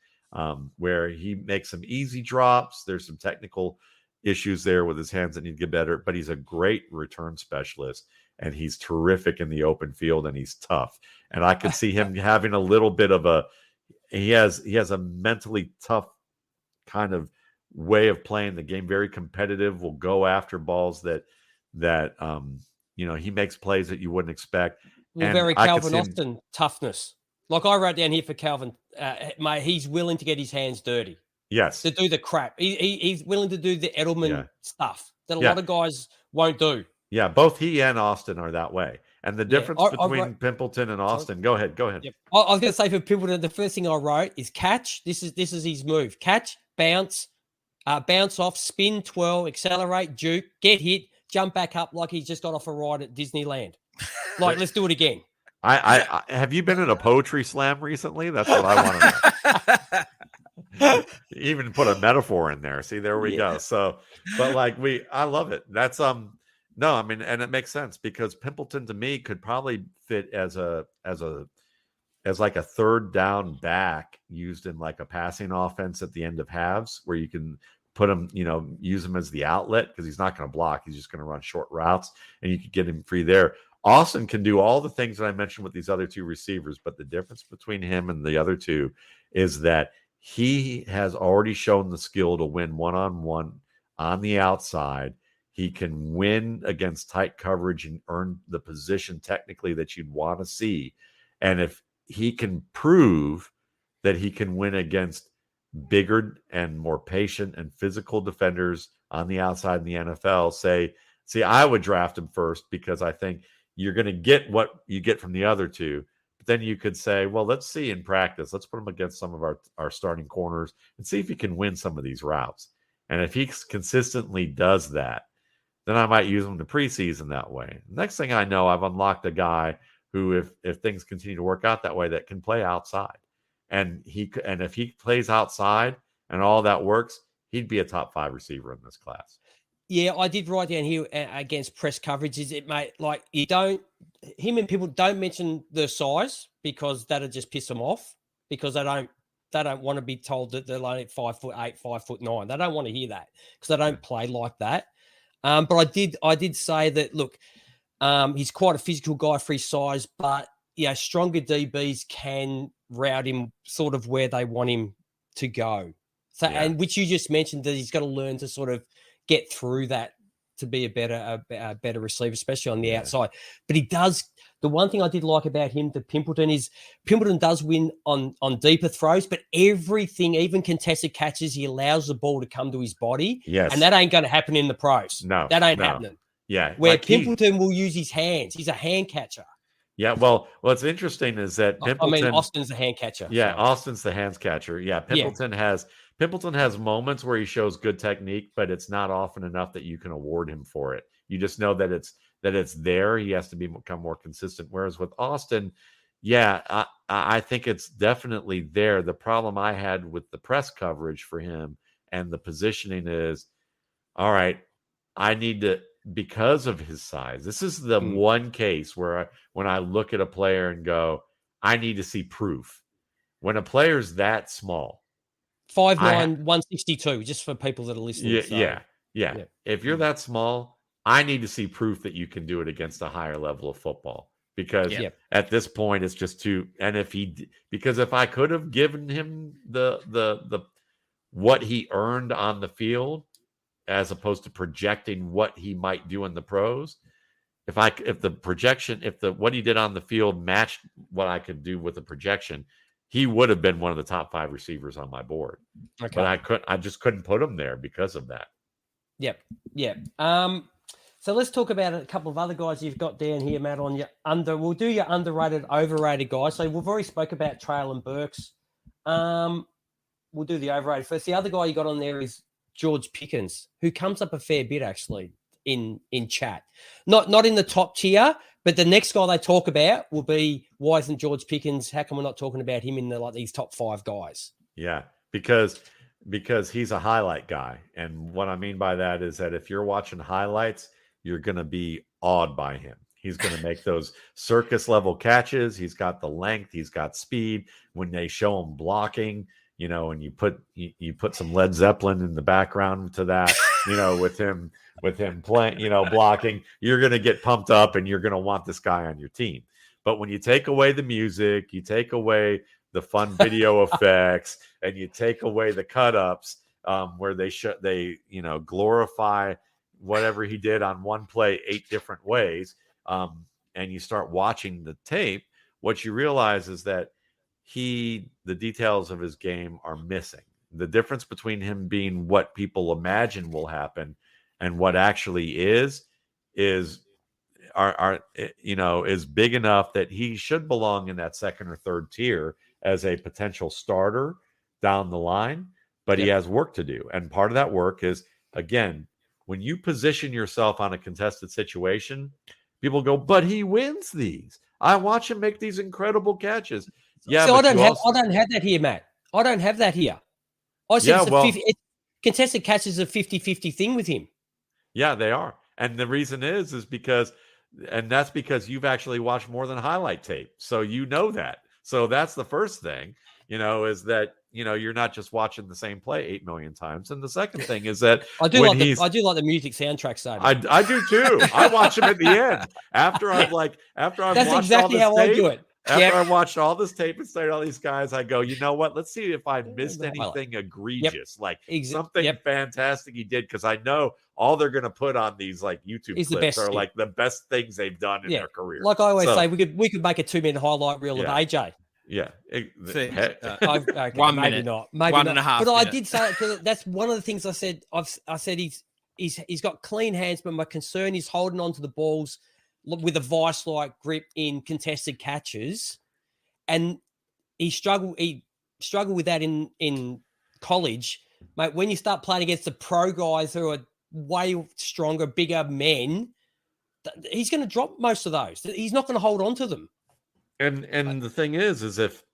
where he makes some easy drops. There's some technical issues there with his hands that need to get better, but he's a great return specialist, and he's terrific in the open field, and he's tough. And I could see him having a little bit of he has a mentally tough kind of way of playing the game, very competitive, will go after balls that he makes plays that you wouldn't expect. Well, very Calvin Austin toughness. Like I wrote down here for Calvin, he's willing to get his hands dirty. Yes. To do the crap. He's willing to do the Edelman stuff that a lot of guys won't do. Yeah, both he and Austin are that way. And the difference between Pimpleton and Austin, go ahead. Yep. I was going to say for Pimpleton, the first thing I wrote is catch. This is his move. Catch, bounce off, spin, twirl, accelerate, juke, get hit, jump back up like he's just got off a ride at Disneyland. Like, let's do it again. I have you been in a poetry slam recently? That's what I want to know. You even put a metaphor in there. See, there we go. So, but I love it. That's no, I mean, and it makes sense because Pimpleton to me could probably fit as like a third down back used in like a passing offense at the end of halves where you can put him, use him as the outlet because he's not going to block. He's just going to run short routes and you could get him free there. Austin can do all the things that I mentioned with these other two receivers, but the difference between him and the other two is that he has already shown the skill to win one-on-one on the outside. He can win against tight coverage and earn the position technically that you'd want to see. And if he can prove that he can win against bigger and more patient and physical defenders on the outside in the NFL, I would draft him first because I think you're going to get what you get from the other two. But then you could say, well, let's see in practice. Let's put him against some of our starting corners and see if he can win some of these routes. And if he consistently does that, then I might use him in the preseason that way. Next thing I know, I've unlocked a guy who, if things continue to work out that way, that can play outside. And if he plays outside and all that works, he'd be a top 5 receiver in this class. Yeah, I did write down here against press coverage. Is it, mate? Like him and people don't mention the size because that'll just piss them off because they don't want to be told that they're only 5'8", 5'9". They don't want to hear that because they don't play like that. But I did say that. Look, he's quite a physical guy for his size, but stronger DBs can route him sort of where they want him to go. So, and which you just mentioned that he's got to learn to sort of get through that to be a better receiver, especially on the outside. But he does. The one thing I did like about him to Pimpleton is Pimpleton does win on deeper throws, but everything, even contested catches, he allows the ball to come to his body. Yes. And that ain't going to happen in the pros. No. That ain't happening. Yeah. Where Pimpleton will use his hands. He's a hand catcher. Yeah. Well, what's interesting is that Pimpleton. Austin's the hand catcher. Yeah. So. Austin's the hands catcher. Yeah. Pimpleton has moments where he shows good technique, but it's not often enough that you can award him for it. You just know that it's there. He has to become more consistent. Whereas with Austin, I think it's definitely there. The problem I had with the press coverage for him and the positioning is, all right, I need to, because of his size, this is the one case where when I look at a player and go, I need to see proof. When a player's that small, 5'9", 162, just for people that are listening. Yeah. If you're that small, I need to see proof that you can do it against a higher level of football because at this point it's just too. And because if I could have given him the what he earned on the field as opposed to projecting what he might do in the pros, if what he did on the field matched what I could do with the projection, he would have been one of the top 5 receivers on my board. Okay. But I just couldn't put him there because of that. Yep. So let's talk about a couple of other guys you've got down here, Matt, on we'll do your underrated, overrated guys. So we've already spoke about Treylon Berks. We'll do the overrated first. The other guy you got on there is George Pickens, who comes up a fair bit actually in chat. Not in the top tier, but the next guy they talk about will be, why isn't George Pickens? How come we're not talking about him in these top 5 guys? Yeah, because he's a highlight guy. And what I mean by that is that if you're watching highlights, you're going to be awed by him. He's going to make those circus level catches. He's got the length. He's got speed. When they show him blocking, and you put some Led Zeppelin in the background to that, with him playing, blocking, you're going to get pumped up and you're going to want this guy on your team. But when you take away the music, you take away the fun video effects, and you take away the cut-ups where they glorify whatever he did on one play 8 different ways, and you start watching the tape, what you realize is that the details of his game are missing. The difference between him being what people imagine will happen and what actually is big enough that he should belong in that second or third tier as a potential starter down the line, but he has work to do. And part of that work is, again, when you position yourself on a contested situation, people go, but he wins these. I watch him make these incredible catches. Yeah, so I don't have that here, Matt. I don't have that here. I said contested catches a 50-50 thing with him. Yeah, they are. And the reason is because that's because you've actually watched more than highlight tape. So you know that. So that's the first thing, is that, you're not just watching the same play 8 million times. And the second thing is that I do like the music soundtrack side. I do too. I watch him at the end after I've watched exactly all this how tape, I do it. After I watched all this tape and studied all these guys, I go, you know what? Let's see if I missed anything egregious, something fantastic he did, because I know all they're going to put on these YouTube clips are the best things they've done in their career. Like I always say, we could make a 2-minute highlight reel of AJ. Yeah. 1 minute. Maybe not. Maybe 1.5. But I did say that's one of the things I said. I said he's got clean hands, but my concern is holding on to the balls with a vice-like grip in contested catches, and he struggled with that in college, mate. When you start playing against the pro guys who are way stronger, bigger men, he's going to drop most of those. He's not going to hold on to them. And the thing is if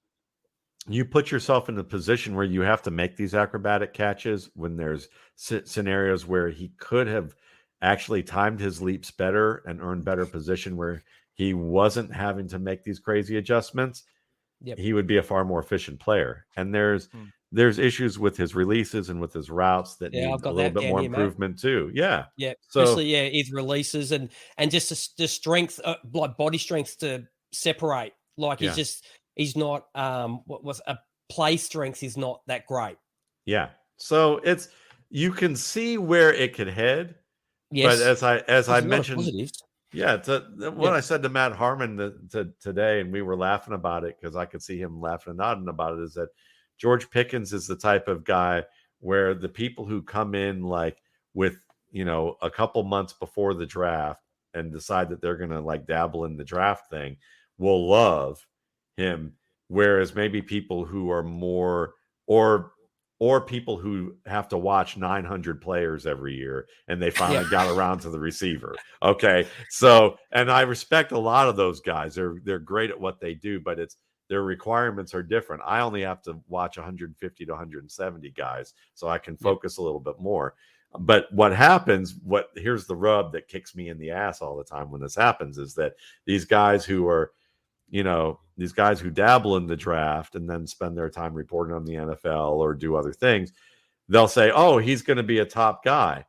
you put yourself in a position where you have to make these acrobatic catches when there's scenarios where he could have actually timed his leaps better and earned better position where he wasn't having to make these crazy adjustments. Yep. He would be a far more efficient player. And there's issues with his releases and with his routes that need a little bit more improvement too. Yeah. Yeah. Especially his releases and just the strength, like body strength to separate. Like he's not what was a play strength is not that great. Yeah. So you can see where it could head. Yes. But as I mentioned, I said to Matt Harmon today, and we were laughing about it because I could see him laughing and nodding about it, is that George Pickens is the type of guy where the people who come in like with, a couple months before the draft and decide that they're going to like dabble in the draft thing will love him. Whereas maybe people who are more, or people who have to watch 900 players every year and they finally got around to the receiver. Okay. So, and I respect a lot of those guys. They're great at what they do, but their requirements are different. I only have to watch 150 to 170 guys so I can focus a little bit more. But what happens, here's the rub that kicks me in the ass all the time when this happens, is that these guys who are, these guys who dabble in the draft and then spend their time reporting on the NFL or do other things, they'll say, oh, he's going to be a top guy,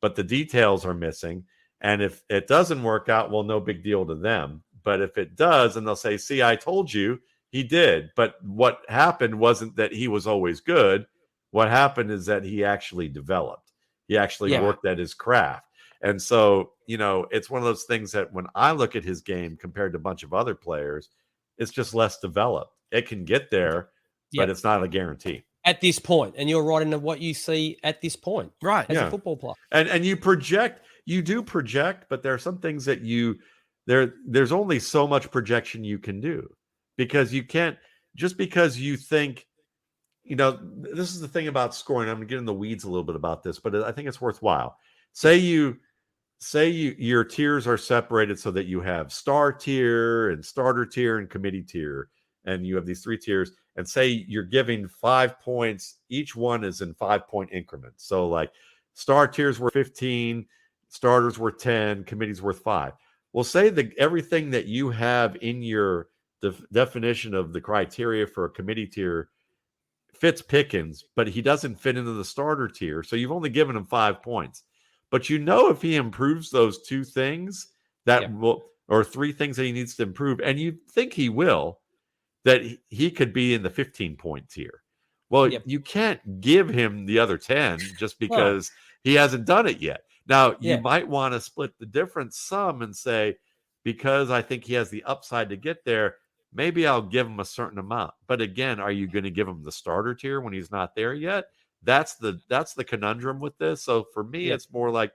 but the details are missing. And if it doesn't work out, well, no big deal to them. But if it does, and they'll say, see, I told you he did. But what happened wasn't that he was always good. What happened is that he actually developed. He actually worked at his craft. And so, it's one of those things that when I look at his game compared to a bunch of other players, it's just less developed. It can get there, but it's not a guarantee. At this point, and you're right into what you see at this point, right? As a football player, and you do project, but there are some things that there's only so much projection you can do, because you can't just because you think, this is the thing about scoring. I'm going to get in the weeds a little bit about this, but I think it's worthwhile. Say your tiers are separated so that you have star tier and starter tier and committee tier, and you have these 3 tiers, and say you're giving 5 points, each one is in 5-point increments. So like star tiers were 15, starters were 10, committees worth 5. Well, say that everything that you have in your definition of the criteria for a committee tier fits Pickens, but he doesn't fit into the starter tier. So you've only given him 5 points. But if he improves those 2 things or 3 things that he needs to improve, and you think he will, that he could be in the 15-point tier. Well, you can't give him the other 10 just because he hasn't done it yet. Now, you might want to split the difference some and say, because I think he has the upside to get there, maybe I'll give him a certain amount. But again, are you going to give him the starter tier when he's not there yet? That's the conundrum with this. So for me, it's more like,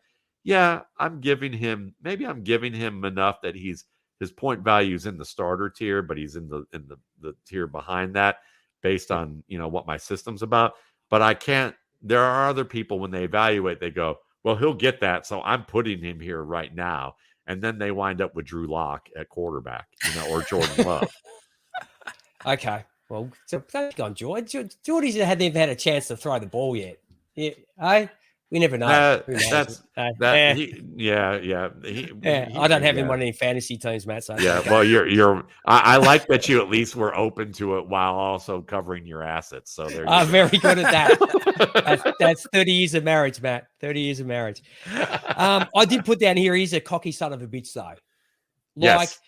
I'm giving him enough that his point value is in the starter tier, but he's in the tier behind that based on, what my system's about. But there are other people when they evaluate, they go, well, he'll get that. So I'm putting him here right now. And then they wind up with Drew Lock at quarterback, or Jordan Love. Okay. Well, so thank on George. Geordie's hadn't even had a chance to throw the ball yet. We never know. I don't have him on any fantasy teams, Matt. So okay. Well, I like that you at least were open to it while also covering your assets. So there. I'm very good at that. That's 30 years of marriage, Matt. 30 years of marriage. I did put down here. He's a cocky son of a bitch, though. Yes.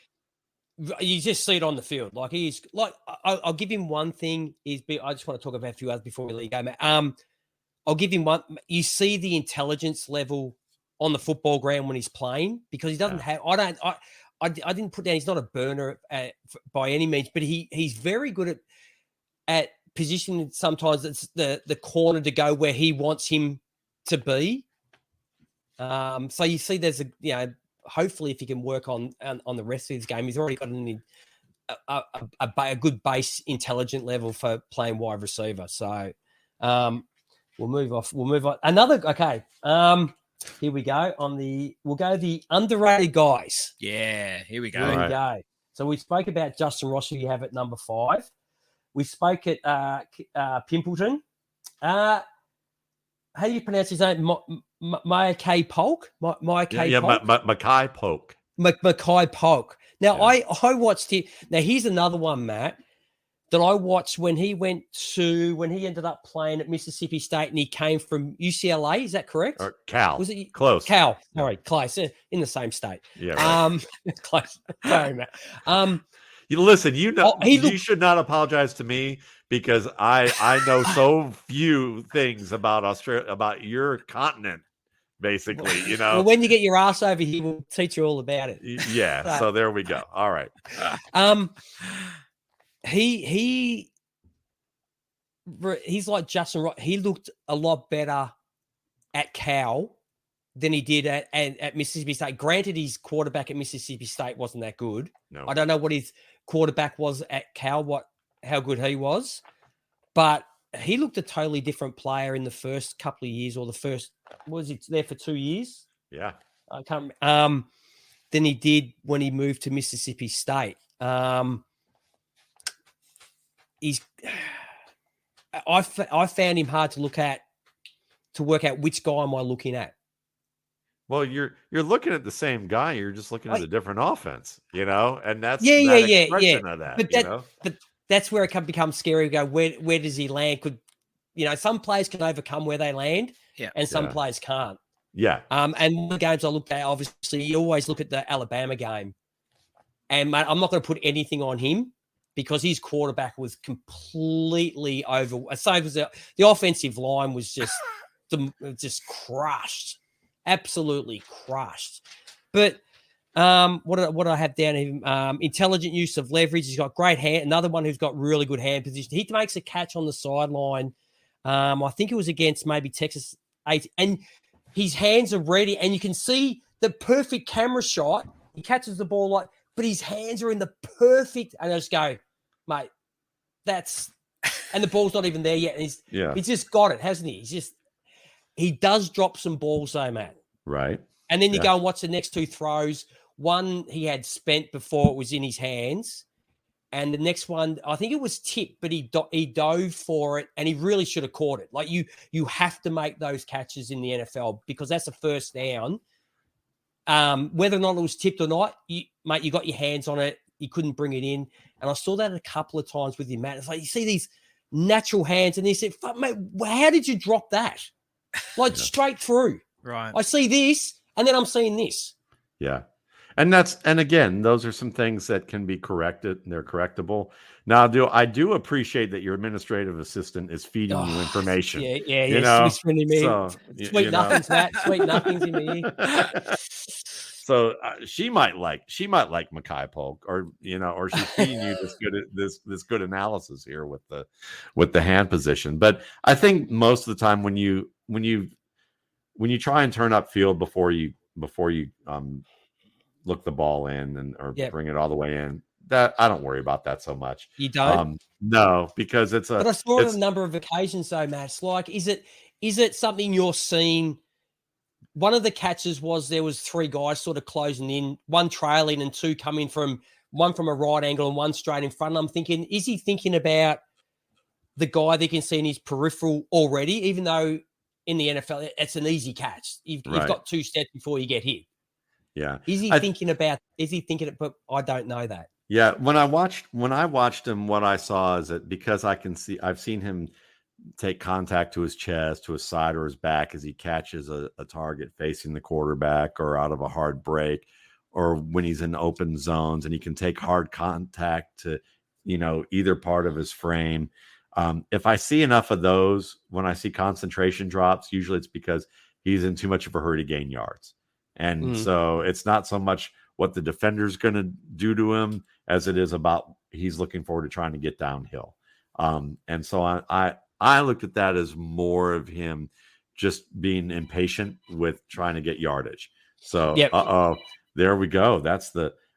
You just see it on the field. Like he's like, I'll give him one thing. I just want to talk about a few others before we let you go, Matt. I'll give him one. You see the intelligence level on the football ground when he's playing, because he doesn't have. I didn't put down. He's not a burner by any means, but he's very good at positioning. Sometimes it's the corner to go where he wants him to be. So you see, there's hopefully, if he can work on the rest of his game, he's already got a good base intelligent level for playing wide receiver. So we'll move off. Okay. Here we go. We'll go the underrated guys. Yeah, here we go. Here we go. So we spoke about Justin Ross, who you have at number 5. We spoke at Pimpleton. How do you pronounce his name? Mackay Polk? Mackay Polk? Mackay Polk. Mackay Polk. Now, Yeah. I watched him. Now, here's another one, Matt, that I watched when he ended up playing at Mississippi State and he came from UCLA. Is that correct? Or Cal. Was it Close? Cal. Sorry, close. In the same state. Yeah. Right. Close. Sorry, Matt. Listen, you should not apologize to me because I know so few things about Australia, about your continent, basically. Well, when you get your ass over here, we'll teach you all about it. Yeah. So there we go. All right. He's like Justin Ross. He looked a lot better at Cal than he did at Mississippi State. Granted, his quarterback at Mississippi State wasn't that good. No. I don't know what his quarterback was at Cal, how good he was, but he looked a totally different player in the first couple of years, or was he there for 2 years? Yeah. I can't than he did when he moved to Mississippi State. I found him hard to work out which guy am I looking at. Well, you're looking at the same guy. You're just looking at a different offense, and that's expression of that. But that's where it becomes scary. We go, where does he land? Some players can overcome where they land, and some players can't. Yeah. And the games I looked at, obviously, you always look at the Alabama game, and mate, I'm not going to put anything on him because his quarterback was completely over. So was the offensive line was just crushed. Absolutely crushed. But what do I have down him? Intelligent use of leverage. He's got great hand. Another one who's got really good hand position. He makes a catch on the sideline. I think it was against maybe Texas 8. And his hands are ready. And you can see the perfect camera shot. He catches the ball but his hands are in the perfect. And I just go, mate, and the ball's not even there yet. And he's just got it, hasn't he? He does drop some balls though, Matt. Right. And then you go and watch the next two throws. One he had spent before it was in his hands. And the next one, I think it was tipped, but he dove for it and he really should have caught it. Like you have to make those catches in the NFL because that's a first down. Whether or not it was tipped or not, you got your hands on it. You couldn't bring it in. And I saw that a couple of times with you, Matt. It's like you see these natural hands and he said, fuck, mate, how did you drop that? Straight through. Right. I see this, and then I'm seeing this. Yeah. And again, those are some things that can be corrected, and they're correctable. Now, I do appreciate that your administrative assistant is feeding you information. Whispering in me. Sweet nothings, Matt. Sweet nothings in me. So she might like Mackay Polk, or she's feeding you this good analysis here with the hand position. But I think most of the time when you try and turn up field before you look the ball in bring it all the way in, that I don't worry about that so much. You don't? No, because but I saw it on a number of occasions though, Matt. It's like, is it something you're seeing? One of the catches was there was three guys sort of closing in, one trailing and two coming one from a right angle and one straight in front. And I'm thinking, is he thinking about the guy that can see in his peripheral already, even though in the NFL, it's an easy catch. You've got 2 steps before you get hit. Yeah. Is he thinking it? But I don't know that. Yeah. When I watched him, what I saw is that because I've seen him take contact to his chest, to his side or his back as he catches a target facing the quarterback or out of a hard break, or when he's in open zones and he can take hard contact to, either part of his frame. If I see enough of those, when I see concentration drops, usually it's because he's in too much of a hurry to gain yards. And so it's not so much what the defender's going to do to him as it is about he's looking forward to trying to get downhill. And so I looked at that as more of him just being impatient with trying to get yardage. So, there we go. That's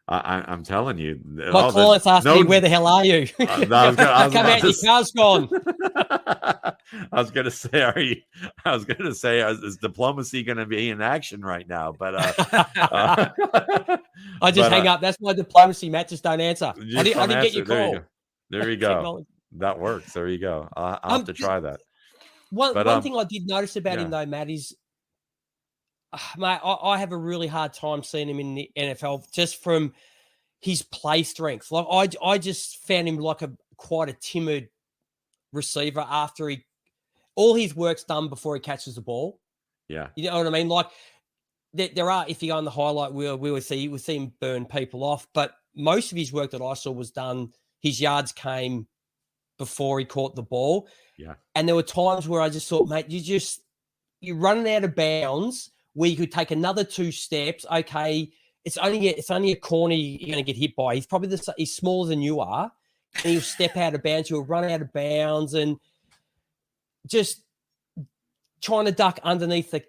I'm telling you. My clients asked me, where the hell are you? Come out, your car's gone. I was going to say, is diplomacy going to be in action right now? But I just hang up. That's my diplomacy, Matt. Just don't answer. I didn't get your call. There you go. That works. There you go. I'll have to try that. One thing I did notice about him though, Matt, is mate, I have a really hard time seeing him in the NFL just from his play strength. Like I just found him like quite a timid receiver after all his work's done before he catches the ball. Yeah. You know what I mean? Like there are, if you go on the highlight wheel, we will see him burn people off. But most of his work that I saw was done, his yards came before he caught the ball. Yeah. And there were times where I just thought, mate, you're running out of bounds where you could take another 2 steps. Okay, it's only a corner you're going to get hit by. He's probably he's smaller than you are, and he'll step out of bounds. You'll run out of bounds, and just trying to duck underneath the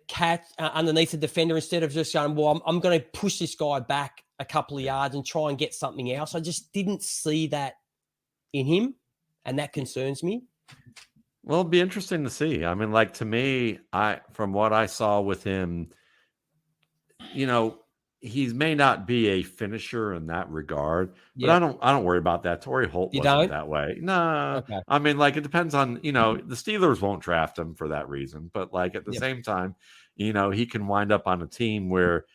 underneath the defender instead of just going, well, I'm going to push this guy back a couple of yards and try and get something else. I just didn't see that in him, and that concerns me. Well, it'll be interesting to see. I mean, like, to me, from what I saw with him, you know, he may not be a finisher in that regard, but I don't worry about that. Torrey Holt wasn't that way. No, okay. I mean, like, it depends on, you know, the Steelers won't draft him for that reason, but like at the same time, you know, he can wind up on a team where,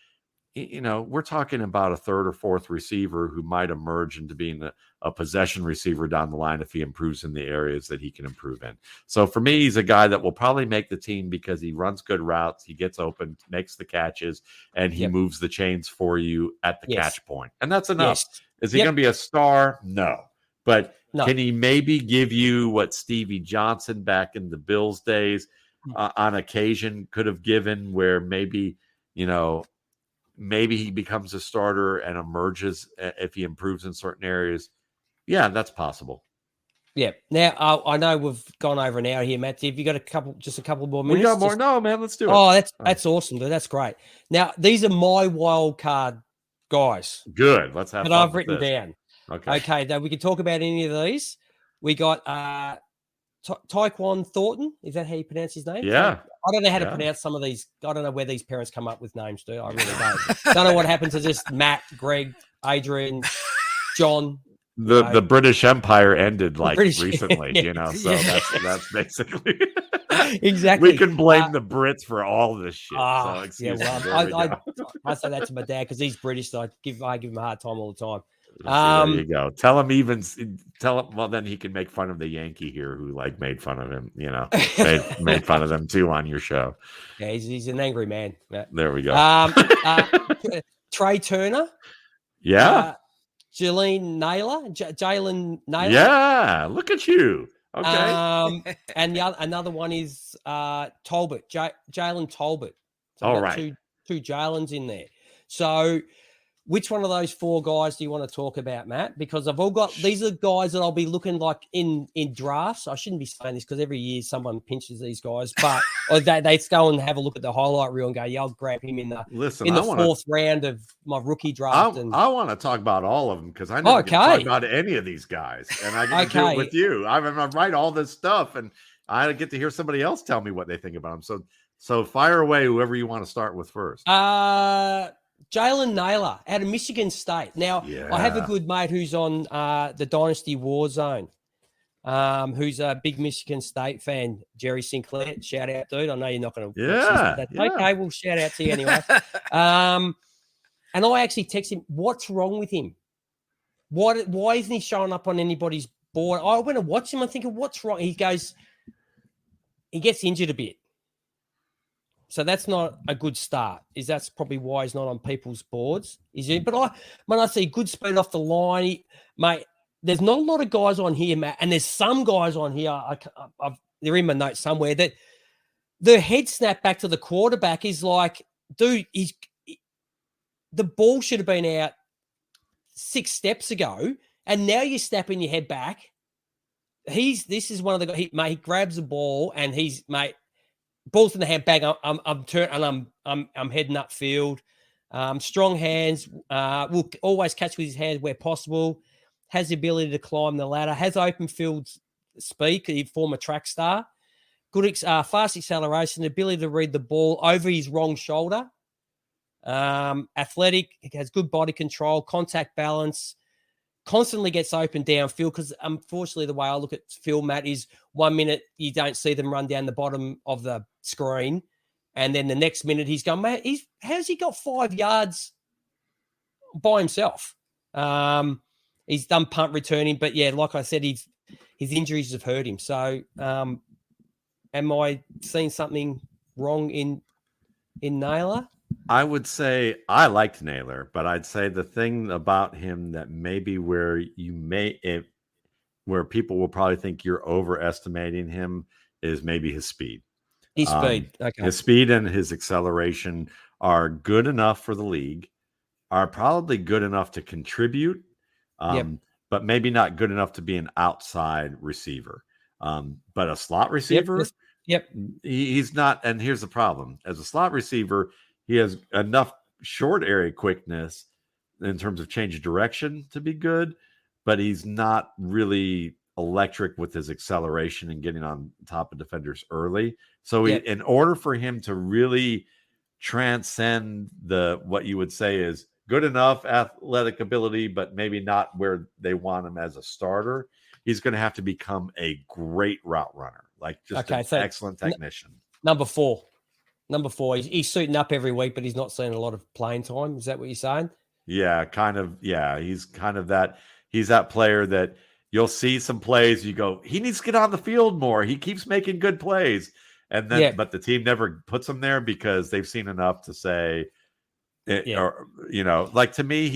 you know, we're talking about a 3rd or 4th receiver who might emerge into being a possession receiver down the line if he improves in the areas that he can improve in. So for me, he's a guy that will probably make the team because he runs good routes, he gets open, makes the catches, and he moves the chains for you at the catch point. And that's enough. Is he going to be a star? No. But can he maybe give you what Stevie Johnson back in the Bills days on occasion could have given, where maybe, you know, maybe he becomes a starter and emerges if he improves in certain areas? Yeah, that's possible. Yeah. Now, I know we've gone over an hour here, Matt. Have you got a couple more minutes? We got more. No, man, let's do it. Oh, that's awesome. Dude. That's great. Now, these are my wild card guys. Good. Let's have fun that I've written down. Okay. Now we can talk about any of these. We got Taekwon Thornton. Is that how you pronounce his name? Yeah. I don't know how to pronounce some of these. I don't know where these parents come up with names, do I? Really don't. Don't know what happened to just Matt, Greg, Adrian, John. The British Empire ended recently, you know, so that's basically exactly. We can blame the Brits for all this shit. So excuse me. I say that to my dad because he's British, so I give him a hard time all the time. There you go. Tell him. Well, then he can make fun of the Yankee here who made fun of him. You know, made fun of them too on your show. Yeah, he's an angry man. There we go. Trey Turner. Yeah. Jalen Naylor. Yeah, look at you. Okay. And another one is Talbot. Jalen Talbot. So all right. Two Jalens in there. So which one of those 4 guys do you want to talk about, Matt? Because I've all got these are guys that I'll be looking like in drafts. I shouldn't be saying this because every year someone pinches these guys, but they go and have a look at the highlight reel and go, "Yeah, I'll grab him in the 4th round of my rookie draft." I want to talk about all of them because I never get to talk about any of these guys, and I get to do it with you. I write all this stuff, and I get to hear somebody else tell me what they think about them. So fire away, whoever you want to start with first. Jalen Naylor out of Michigan State. Now, I have a good mate who's on the Dynasty Warzone, who's a big Michigan State fan, Jerry Sinclair. Shout out, dude. I know you're not going to. Yeah. Okay, we'll shout out to you anyway. And I actually texted him, what's wrong with him? Why isn't he showing up on anybody's board? I went to watch him. I'm thinking, what's wrong? He gets injured a bit. So that's not a good start. That's probably why he's not on people's boards. But when I see good speed off the line, mate, there's not a lot of guys on here, Matt, and there's some guys on here. They're in my notes somewhere that the head snap back to the quarterback is like, dude, the ball should have been out 6 steps ago, and now you're snapping your head back. This is one of the guys. He grabs the ball and ball's in the handbag. I'm heading upfield. Strong hands. Will always catch with his hands where possible. Has the ability to climb the ladder. Has open field speed. He'd form a track star. Good fast acceleration. Ability to read the ball over his wrong shoulder. Athletic. Has good body control. Contact balance. constantly gets open downfield because unfortunately the way I look at Phil, Matt, is 1 minute you don't see them run down the bottom of the screen, and then the next minute he's gone, mate, how's he got 5 yards by himself? He's done punt returning, but yeah, like I said, his injuries have hurt him. So am I seeing something wrong in Naylor? I would say I liked Naylor, but I'd say the thing about him that maybe where people will probably think you're overestimating him is maybe his speed. His speed. Okay. His speed and his acceleration are good enough for the league, are probably good enough to contribute, but maybe not good enough to be an outside receiver. But a slot receiver, he's not. And here's the problem. As a slot receiver, he has enough short area quickness in terms of change of direction to be good, but he's not really electric with his acceleration and getting on top of defenders early. So in order for him to really transcend what you would say is good enough athletic ability, but maybe not where they want him as a starter, he's going to have to become a great route runner, like just an excellent technician. Number four, he's suiting up every week, but he's not seeing a lot of playing time. Is that what you're saying? Yeah, kind of. Yeah, he's kind of that. He's that player that you'll see some plays. You go, he needs to get on the field more. He keeps making good plays. And then, but the team never puts him there because they've seen enough to say, or, like to me,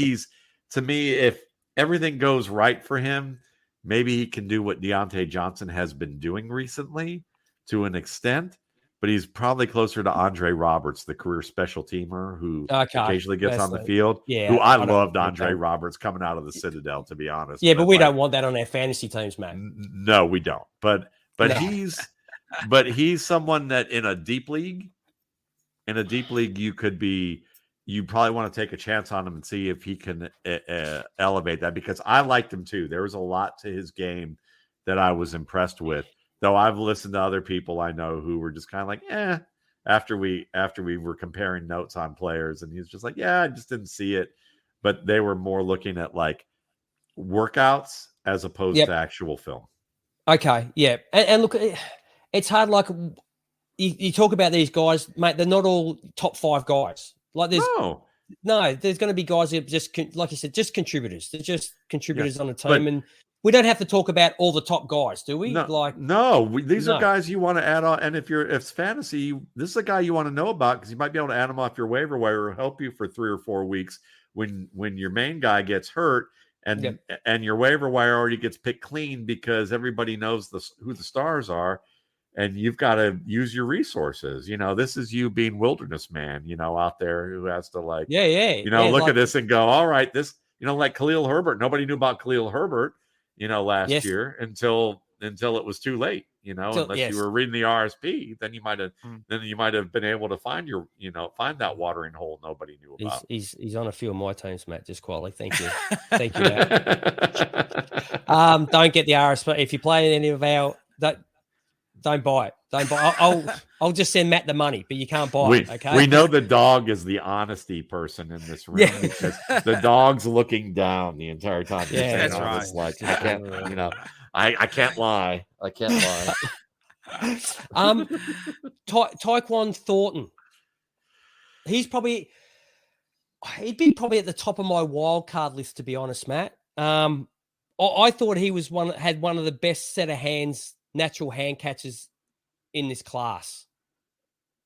if everything goes right for him, maybe he can do what Deontay Johnson has been doing recently to an extent. But he's probably closer to Andre Roberts, the career special teamer who occasionally gets on the field. Yeah, who I loved Andre Roberts coming out of the Citadel, to be honest. Yeah, but we don't want that on our fantasy teams, man. No, we don't. But he's someone that in a deep league, you probably want to take a chance on him and see if he can elevate that, because I liked him too. There was a lot to his game that I was impressed with. Though I've listened to other people I know who were just kind of like, after we were comparing notes on players, and he's just like, I just didn't see it. But they were more looking at like workouts as opposed to actual film. Okay, yeah. And look, it's hard. Like you talk about these guys, mate, they're not all top 5 guys. Like there's there's going to be guys who are just, like you said, just contributors. They're just contributors on a team. And we don't have to talk about all the top guys, do we? These are guys you want to add on. And if it's fantasy, this is a guy you want to know about because you might be able to add him off your waiver wire or help you for 3 or 4 weeks when your main guy gets hurt and your waiver wire already gets picked clean because everybody knows who the stars are, and you've got to use your resources. This is you being wilderness man, out there who has to look at this and go, all right, this, like Khalil Herbert. Nobody knew about Khalil Herbert, last year until it was too late, unless you were reading the RSP, then you might have been able to find find that watering hole nobody knew about. He's on a few of my teams, Matt, just quietly. Thank you. Thank you, Matt. Don't get the RSP. If you play any of our, don't buy it. Don't buy. I'll just send Matt the money, but you can't buy it. Okay. We know the dog is the honesty person in this room because the dog's looking down the entire time. Yeah, that's right. It's like I can't, I can't lie. I can't lie. Taekwon Thornton. He'd be probably at the top of my wild card list, to be honest, Matt. I thought he had one of the best set of hands, natural hand catches in this class.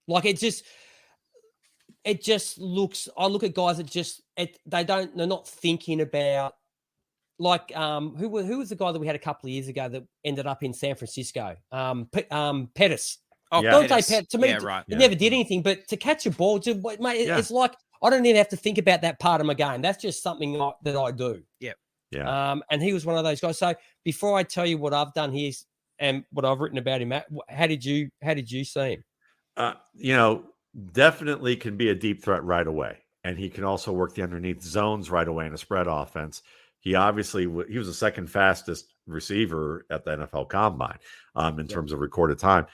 Like it just looks, I look at guys that they're not thinking about, like who was the guy that we had a couple of years ago that ended up in San Francisco? Pettis. Pettis. To me, it never did anything, but to catch a ball, it's like I don't even have to think about that part of my game. That's just something that I do. Yeah. And he was one of those guys. So before I tell you what I've done here and what I've written about him, Matt, how did you see him? Definitely can be a deep threat right away, and he can also work the underneath zones right away in a spread offense. He was the second fastest receiver at the NFL Combine in terms of recorded time.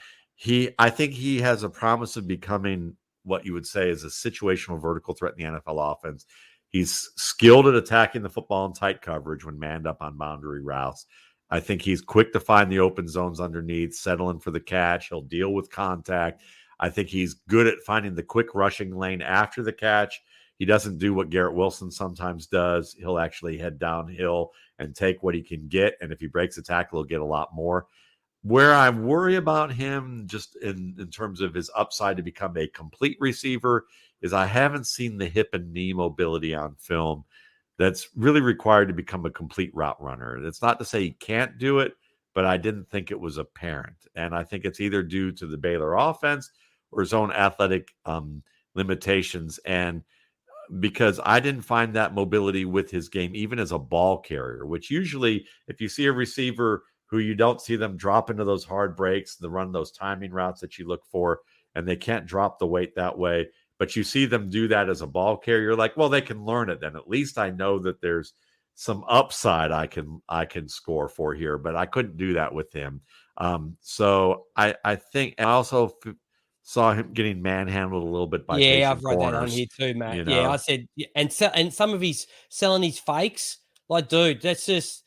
I think he has a promise of becoming what you would say is a situational vertical threat in the NFL offense. He's skilled at attacking the football in tight coverage when manned up on boundary routes. I think he's quick to find the open zones underneath, settling for the catch. He'll deal with contact. I think he's good at finding the quick rushing lane after the catch. He doesn't do what Garrett Wilson sometimes does. He'll actually head downhill and take what he can get. And if he breaks a tackle, he'll get a lot more. Where I worry about him just in terms of his upside to become a complete receiver is I haven't seen the hip and knee mobility on film that's really required to become a complete route runner. It's not to say he can't do it, but I didn't think it was apparent. And I think it's either due to the Baylor offense or his own athletic limitations. And because I didn't find that mobility with his game, even as a ball carrier, which usually if you see a receiver who you don't see them drop into those hard breaks, the run those timing routes that you look for, and they can't drop the weight that way, but you see them do that as a ball carrier, you're like, well, they can learn it then. At least I know that there's some upside I can score for here, but I couldn't do that with him. So I think, and I also saw him getting manhandled a little bit by I've read corners, that on here too, Matt. you know? Yeah, I said, and some of his selling his fakes, like, dude, that's just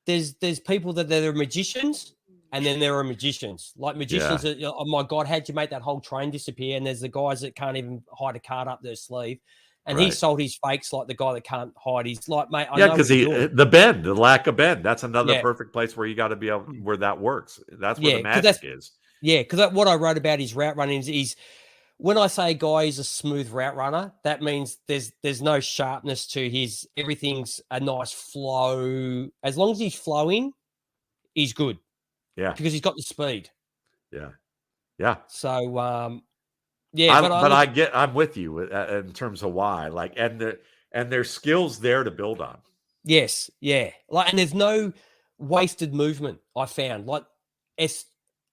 there's people that they're magicians, and then there are magicians. Like magicians that, oh my God, how'd you make that whole train disappear? And there's the guys that can't even hide a card up their sleeve. And he sold his fakes like the guy that can't hide. He's like, mate, I know because the lack of bend. That's another perfect place where you got to be able where that works. That's where the magic is. Yeah, because what I wrote about his route running is when I say a guy is a smooth route runner, that means there's no sharpness to his. Everything's a nice flow. As long as he's flowing, he's good. Yeah, because he's got the speed. Yeah. So, I'm with you in terms of why, like, and there's skills there to build on. Yes, yeah. Like, and there's no wasted movement. I found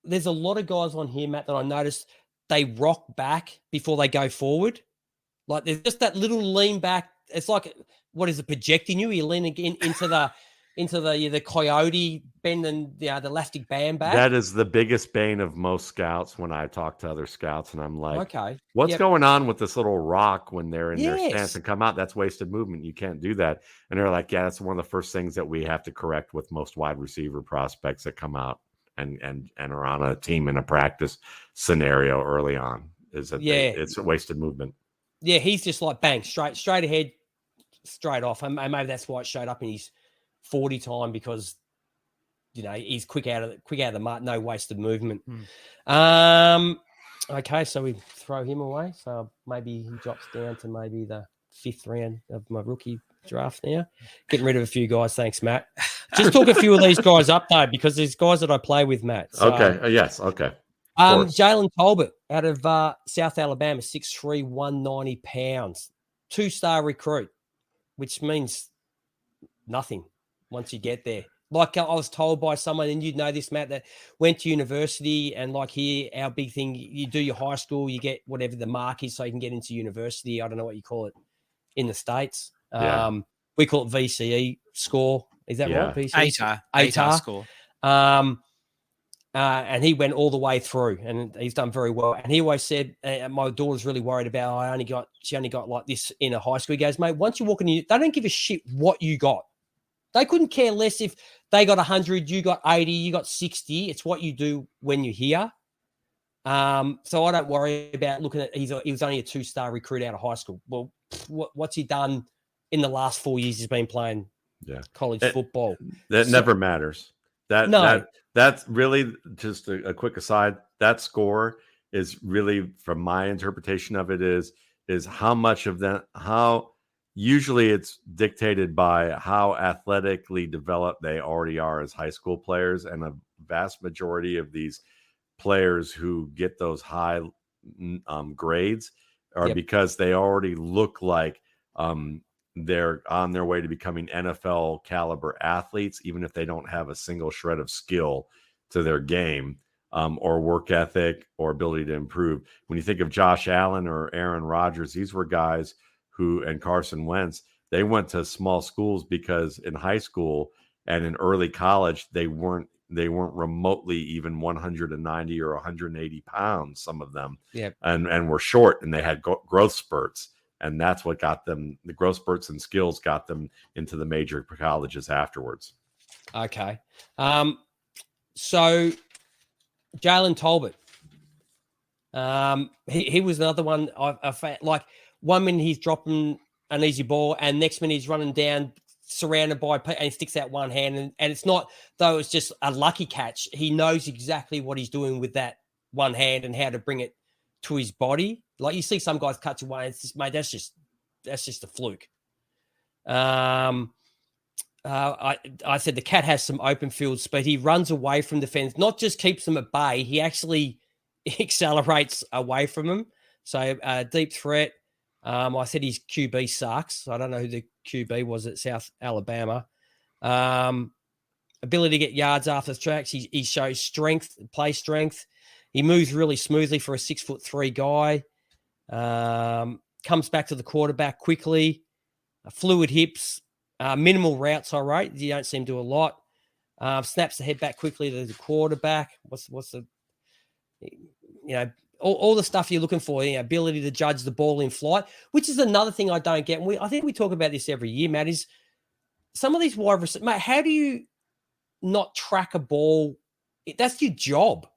there's a lot of guys on here, Matt, that I noticed they rock back before they go forward. Like there's just that little lean back. It's like, what is it, projecting you? You're leaning into the coyote bend and the elastic band back. That is the biggest bane of most scouts when I talk to other scouts, and I'm like, okay, what's going on with this little rock when they're in their stance and come out? That's wasted movement. You can't do that. And they're like, yeah, that's one of the first things that we have to correct with most wide receiver prospects that come out and are on a team in a practice scenario early on, is that it's a wasted movement. Yeah, he's just like bang, straight ahead, straight off. And maybe that's why it showed up in his 40 time, because he's quick out of the mark, no wasted movement. Okay, so we throw him away. So maybe he drops down to maybe the 5th round of my rookie draft now. Getting rid of a few guys. Thanks, Matt. Just talk a few of these guys up though, because there's guys that I play with, Matt. So, okay. Yes. Okay. Jalen Talbot out of South Alabama, 6'3", 190 pounds, 2-star recruit, which means nothing once you get there. Like I was told by someone, and you'd know this, Matt, that went to university, and like here, our big thing, you do your high school, you get whatever the mark is so you can get into university. I don't know what you call it in the States. We call it VCE score. Is that right? VCE? ATAR score. And he went all the way through, and he's done very well. And he always said, my daughter's really worried about, she only got like this in a high school. He goes, mate, once you walk in, they don't give a shit what you got. They couldn't care less if they got 100, you got 80, you got 60. It's what you do when you're here. So I don't worry about looking at, he was only a 2-star recruit out of high school. Well, what's he done in the last 4 years? He's been playing college football. That never matters. That's really just a quick aside. That score is really, from my interpretation of it, is how much of that, how usually it's dictated by how athletically developed they already are as high school players. And a vast majority of these players who get those high grades are because they already look like they're on their way to becoming NFL caliber athletes, even if they don't have a single shred of skill to their game, or work ethic or ability to improve. When you think of Josh Allen or Aaron Rodgers, these were guys and Carson Wentz, they went to small schools because in high school and in early college, they weren't remotely even 190 or 180 pounds, some of them, and were short, and they had growth spurts. And that's what got them, the growth spurts and skills got them into the major colleges afterwards. Okay. So Jalen Tolbert, he was another one. I found, like, 1 minute he's dropping an easy ball, and next minute he's running down, surrounded by, and he sticks out one hand. And it's not, though it's just a lucky catch. He knows exactly what he's doing with that one hand and how to bring it to his body. Like, you see some guys catch away, it's just, mate, that's just a fluke. I said the cat has some open field speed. He runs away from defense, not just keeps them at bay. He actually accelerates away from them. So deep threat. I said his QB sucks. I don't know who the QB was at South Alabama. Ability to get yards after the tracks. He shows strength, play strength. He moves really smoothly for a 6'3" guy. Comes back to the quarterback quickly. Fluid hips. Minimal routes, all right. You don't see him do a lot. Snaps the head back quickly to the quarterback. What's the, all the stuff you're looking for, ability to judge the ball in flight, which is another thing I don't get. And I think we talk about this every year, Matt, is some of these wide receivers, mate, how do you not track a ball? That's your job.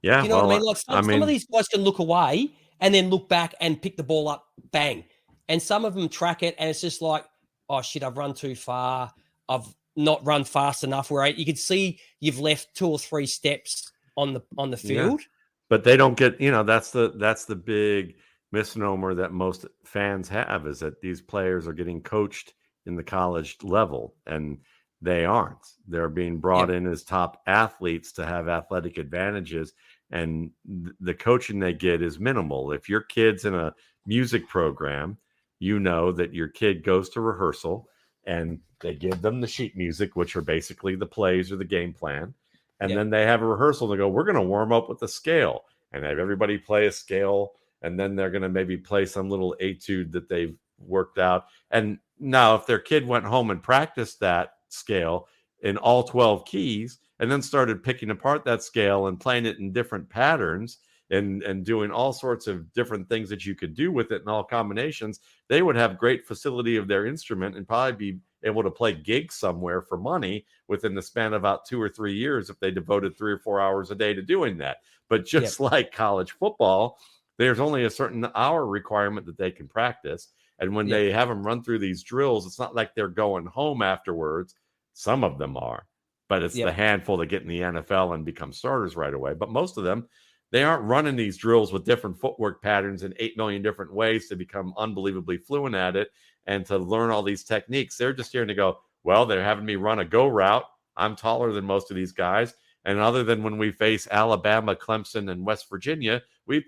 Yeah. You know what I mean? Like some of these guys can look away and then look back and pick the ball up, bang. And some of them track it, and it's just like, oh, shit, I've run too far. I've not run fast enough. Where you can see you've left 2 or 3 steps on the field. Yeah. But they don't get, that's the big misnomer that most fans have, is that these players are getting coached in the college level, and they aren't. They're being brought in as top athletes to have athletic advantages, and the coaching they get is minimal. If your kid's in a music program, that your kid goes to rehearsal and they give them the sheet music, which are basically the plays or the game plan. And then they have a rehearsal. They go, we're going to warm up with a scale, and have everybody play a scale. And then they're going to maybe play some little etude that they've worked out. And now if their kid went home and practiced that scale in all 12 keys and then started picking apart that scale and playing it in different patterns and doing all sorts of different things that you could do with it in all combinations, they would have great facility of their instrument and probably be able to play gigs somewhere for money within the span of about 2 or 3 years if they devoted 3 or 4 hours a day to doing that. But just like college football, there's only a certain hour requirement that they can practice. And when they have them run through these drills, it's not like they're going home afterwards. Some of them are, but it's the handful that get in the NFL and become starters right away. But most of them, they aren't running these drills with different footwork patterns in 8 million different ways to become unbelievably fluent at it and to learn all these techniques. They're just here to go, well, they're having me run a go route. I'm taller than most of these guys. And other than when we face Alabama, Clemson, and West Virginia, I'm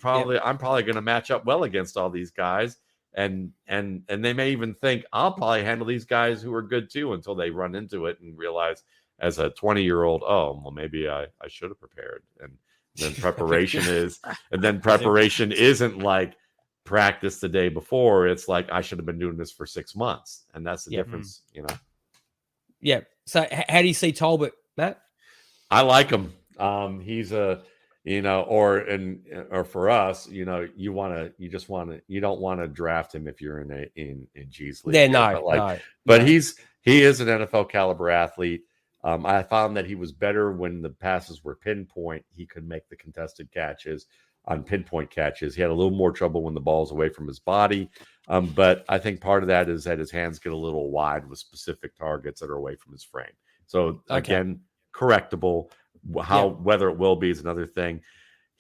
probably going to match up well against all these guys. And they may even think I'll probably handle these guys who are good too, until they run into it and realize as a 20-year-old, oh, well, maybe I should have prepared. And then preparation isn't like practice the day before. It's like, I should have been doing this for 6 months. And that's the difference, Yeah. So how do you see Tolbert, Matt? I like him. He's a, or for us, you don't want to draft him if you're in G's League. Yeah, but he is an NFL caliber athlete. I found that he was better when the passes were pinpoint. He could make the contested catches on pinpoint catches. He had a little more trouble when the ball's away from his body. But I think part of that is that his hands get a little wide with specific targets that are away from his frame. So again, correctable. Whether it will be is another thing.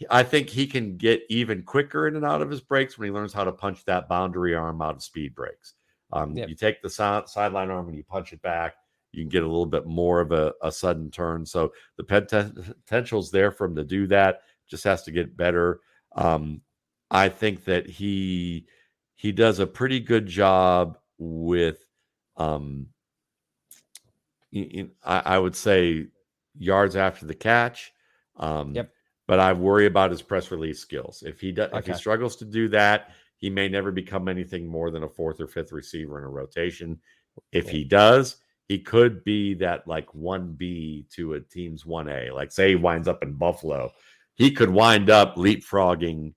I think he can get even quicker in and out of his breaks when he learns how to punch that boundary arm out of speed breaks. You take the sideline arm and you punch it back. You can get a little bit more of a sudden turn. So the potential's there for him to do that. Just has to get better. I think that he does a pretty good job with, I would say, yards after the catch. But I worry about his press release skills. If he struggles to do that, he may never become anything more than a 4th or 5th receiver in a rotation. If he does, he could be that like 1B to a team's 1A. Like say he winds up in Buffalo, he could wind up leapfrogging,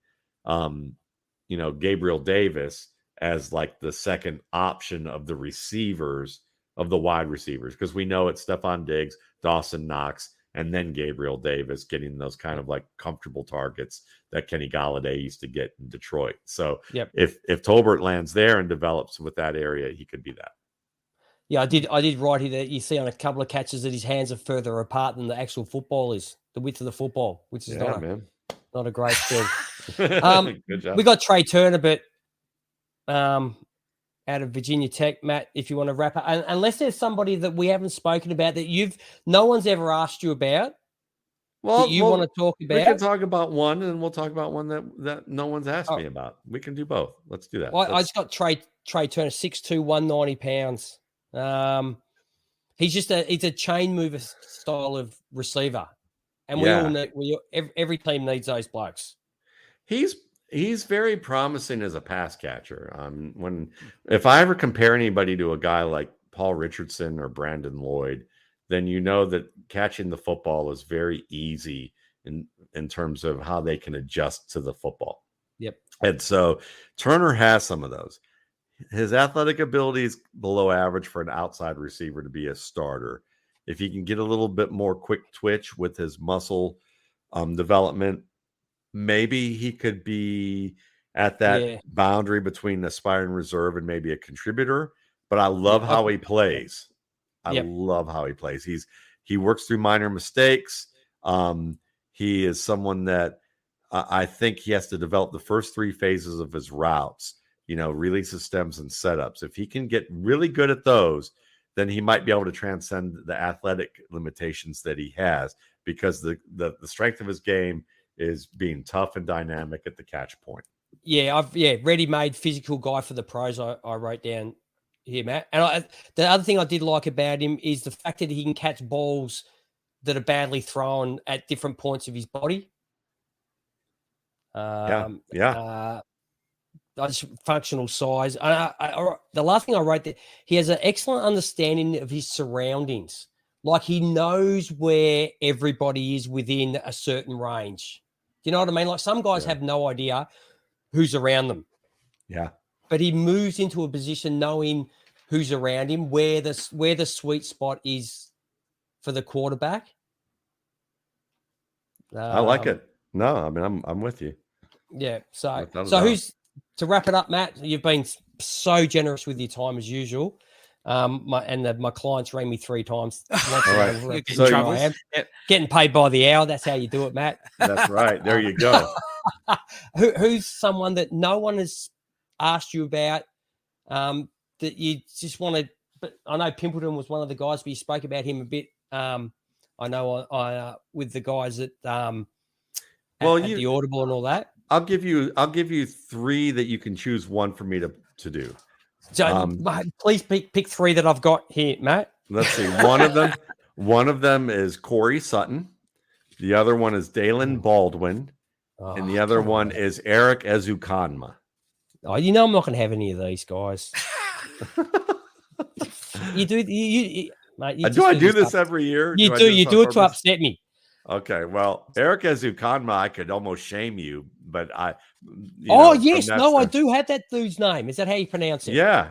Gabriel Davis as like the second option of the receivers, of the wide receivers, because we know it's Stephon Diggs, Dawson Knox, and then Gabriel Davis getting those kind of like comfortable targets that Kenny Galladay used to get in Detroit. So if Tolbert lands there and develops with that area, he could be that. Yeah, I did write here that you see on a couple of catches that his hands are further apart than the actual football is, the width of the football, which is not a great thing. Good job. We got Trey Turner, but out of Virginia Tech, Matt, if you want to wrap up, unless there's somebody that we haven't spoken about that no one's ever asked you about, that you want to talk about. We can talk about one, and we'll talk about one that no one's asked me about. We can do both. Let's do that. I just got Trey Turner, 6'2", 190 pounds. He's a chain mover style of receiver, and every team needs those blokes. He's very promising as a pass catcher. If I ever compare anybody to a guy like Paul Richardson or Brandon Lloyd, then you know that catching the football is very easy in terms of how they can adjust to the football. Yep. And so Turner has some of those. His athletic ability is below average for an outside receiver to be a starter. If he can get a little bit more quick twitch with his muscle development, maybe he could be at that boundary between aspiring reserve and maybe a contributor. But I love how he plays. I love how he plays. He works through minor mistakes. He is someone that I think he has to develop the first three phases of his routes, releases, stems, and setups. If he can get really good at those, then he might be able to transcend the athletic limitations that he has, because the strength of his game is being tough and dynamic at the catch point. Ready-made physical guy for the pros. I wrote down here, Matt. And the other thing I did like about him is the fact that he can catch balls that are badly thrown at different points of his body. Functional size. The last thing I wrote there, he has an excellent understanding of his surroundings. Like, he knows where everybody is within a certain range. Do you know what I mean? Like, some guys have no idea who's around them. Yeah. But he moves into a position knowing who's around him, where the sweet spot is for the quarterback. I like it. No, I mean, I'm with you. Yeah. So who's, to wrap it up, Matt? You've been so generous with your time as usual. My clients rang me 3 times. All right. Getting paid by the hour. That's how you do it, Matt. That's right. There you go. Who's someone that no one has asked you about, that you just want to? But I know Pimpleton was one of the guys, but you spoke about him a bit. I know with the guys at the Audible and all that. I'll give you 3 that you can choose one for me to do. So please pick 3 that I've got here, Matt. Let's see. One of them is Corey Sutton. The other one is Dalen Baldwin. And the other one is Eric Ezukanma. Oh, I'm not going to have any of these guys. You do, mate. Do I do this every year? You do it to upset me. Okay, well, Eric Ezukanma, I could almost shame you, but I do have that dude's name. Is that how you pronounce it? Yeah.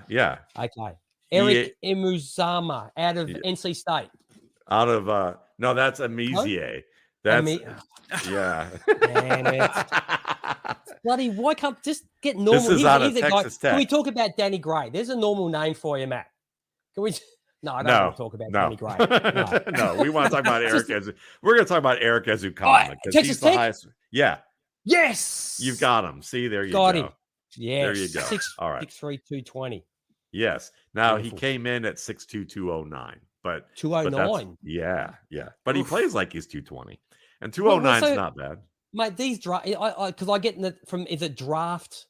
Okay. Eric Emuzama out of NC State. Out of no, that's Amizier. That's yeah. Damn it. Bloody, why can't just get normal? This is out of Texas Tech. Can we talk about Danny Gray? There's a normal name for you, Matt. Can we? No, I don't want to talk about Danny Gray. No, we want to talk about Eric. We're going to talk about Eric Ezukanma because he's the highest. Yeah. Yes. You've got him. See, there you got go. Him. Yes. There you go. All right. 6'3", 220. Yes. Now he came in at 6'2", 209. But 209. Yeah. But he plays like he's 220, and 209 is not bad. Mate, these draft, because I get is it draft?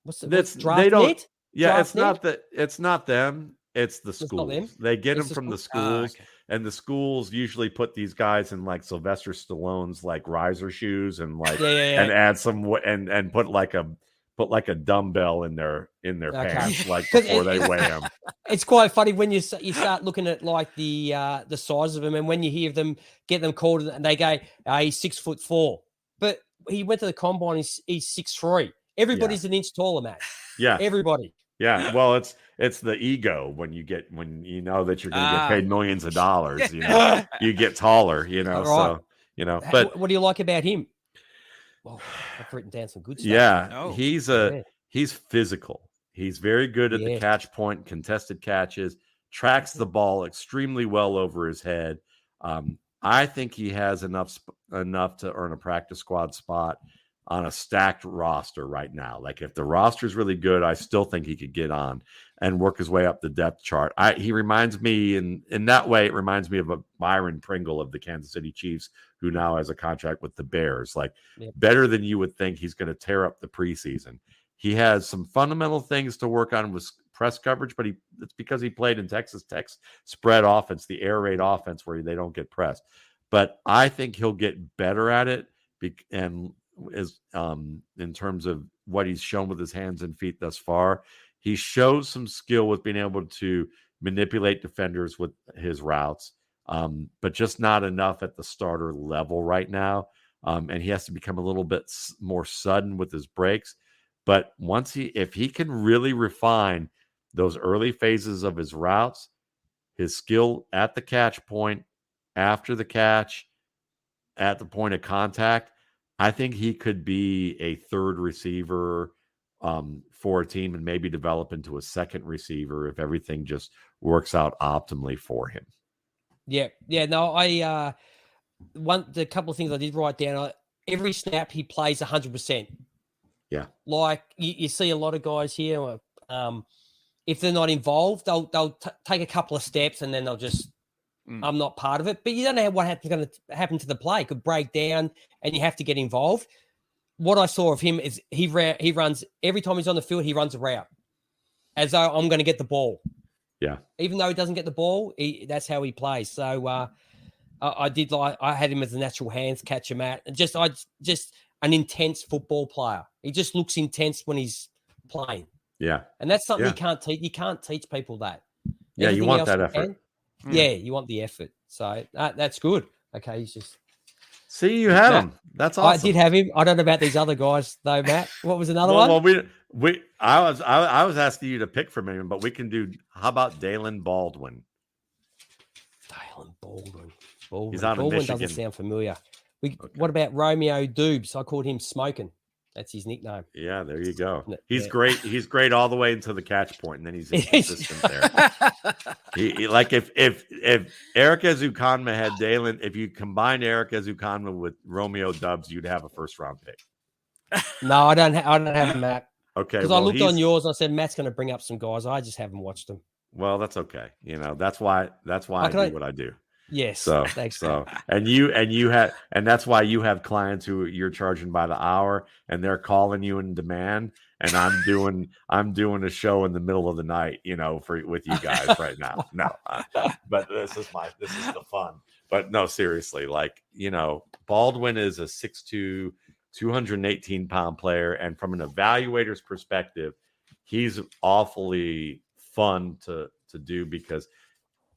What's draft? They don't. Net? Yeah, draft it's not them. It's the schools. They get them from the schools, okay. And the schools usually put these guys in like Sylvester Stallone's like riser shoes and like and add some and put like a dumbbell in their pants like before they weigh them. It's quite funny when you start looking at like the size of them, and when you hear them get them called and they go, he's 6'4", but he went to the combine. He's 6'3", Everybody's an inch taller, Matt. Yeah. Everybody. Yeah. Well, it's the ego when you know that you're going to get paid millions of dollars, you get taller, Right. so, but what do you like about him? Well, I've written down some good stuff. Yeah. He's physical. He's very good at the catch point, contested catches, tracks the ball extremely well over his head. I think he has enough to earn a practice squad spot on a stacked roster right now. Like if the roster is really good, I still think he could get on and work his way up the depth chart. He reminds me in that way, it reminds me of a Byron Pringle of the Kansas City Chiefs, who now has a contract with the Bears. Like better than you would think. He's going to tear up the preseason. He has some fundamental things to work on with press coverage, but it's because he played in Texas Tech's spread offense, the air raid offense where they don't get pressed. But I think he'll get better at it, and is in terms of what he's shown with his hands and feet thus far. He shows some skill with being able to manipulate defenders with his routes, but just not enough at the starter level right now. And he has to become a little bit more sudden with his breaks. But if he can really refine those early phases of his routes, his skill at the catch point, after the catch, at the point of contact, I think he could be a third receiver for a team and maybe develop into a second receiver if everything just works out optimally for him. Yeah. No, the couple of things I did write down. Every snap he plays 100%. Yeah. Like you see a lot of guys here. If they're not involved, they'll take a couple of steps and then they'll just. I'm not part of it, but you don't know what's going to happen to the play. It could break down, and you have to get involved. What I saw of him is he runs every time he's on the field. He runs a route as though I'm going to get the ball. Yeah, even though he doesn't get the ball, that's how he plays. So I had him as a natural hands catcher, Matt, and just an intense football player. He just looks intense when he's playing. Yeah, and that's something you can't teach. You can't teach people that. Yeah, you want that effort. Yeah, you want the effort. So that's good. Okay, he's just. See, you had him. That's awesome. I did have him. I don't know about these other guys though, Matt. What was another one? Well, I was asking you to pick from him, but we can do. How about Dalen Baldwin? Dalen Baldwin. He's out of Michigan. Doesn't sound familiar. What about Romeo Dubes? I called him Smoking. That's his nickname. Yeah, there you go. He's great. He's great all the way into the catch point, and then he's inconsistent there. He like if Eric Ezukanma had Dalen, if you combine Eric Ezukanma with Romeo Dubs, you'd have a first-round pick. No, I don't have Matt. Okay, because I looked on yours and I said Matt's going to bring up some guys. I just haven't watched them. Well, that's okay. That's why I do what I do. Yes. So thanks. So and that's why you have clients who you're charging by the hour and they're calling you in demand. And I'm doing a show in the middle of the night, with you guys right now. No, but this is the fun. But no, seriously, Baldwin is a 6'2", 218-pound player, and from an evaluator's perspective, he's awfully fun to do because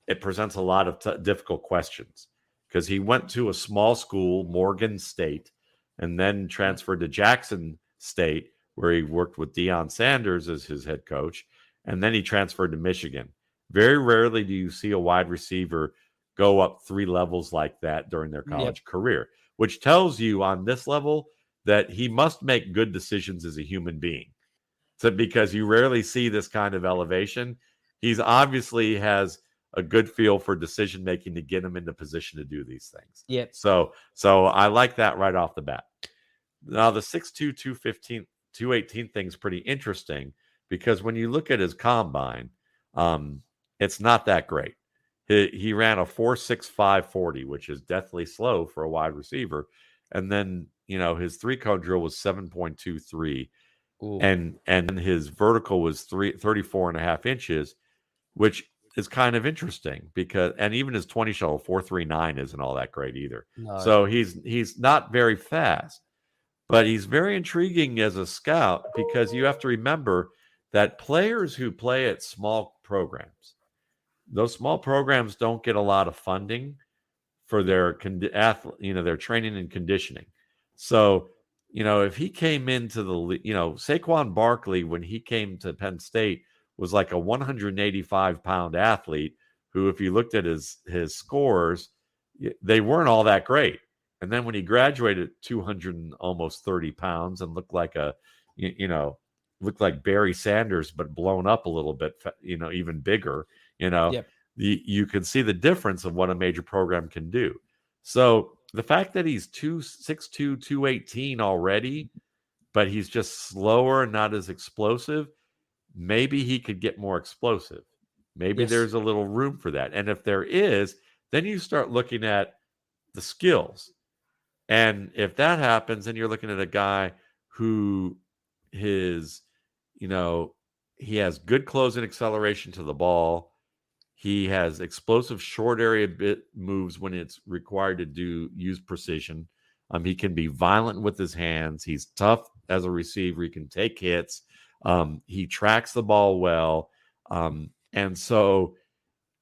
it presents a lot of difficult questions. Because he went to a small school, Morgan State, and then transferred to Jackson State, where he worked with Deion Sanders as his head coach, and then he transferred to Michigan. Very rarely do you see a wide receiver go up 3 levels like that during their college career, which tells you on this level that he must make good decisions as a human being. So because you rarely see this kind of elevation, he's obviously has a good feel for decision making to get him into position to do these things. Yep. So I like that right off the bat. Now the 6'2", 218 thing's pretty interesting because when you look at his combine, it's not that great. He ran a 4.65 40, which is deathly slow for a wide receiver. And then, his 3-cone drill was 7.23. And his vertical was 34.5 inches, which is kind of interesting and even his 20 shuttle 4.39 isn't all that great either. No. So he's not very fast, but he's very intriguing as a scout because you have to remember that players who play at small programs, those small programs don't get a lot of funding for their their training and conditioning. So if he came into Saquon Barkley, when he came to Penn State, was like a 185-pound athlete who, if you looked at his scores, they weren't all that great. And then when he graduated 200 and almost 30 pounds and looked like looked like Barry Sanders, but blown up a little bit, even bigger, Yep. you can see the difference of what a major program can do. So the fact that he's 6'2", 218 already, but he's just slower and not as explosive, maybe he could get more explosive. Maybe there's a little room for that. And if there is, then you start looking at the skills. And if that happens, then you're looking at a guy who he has good closing acceleration to the ball. He has explosive short area bit moves when it's required to use precision. He can be violent with his hands. He's tough as a receiver. He can take hits. He tracks the ball well. And so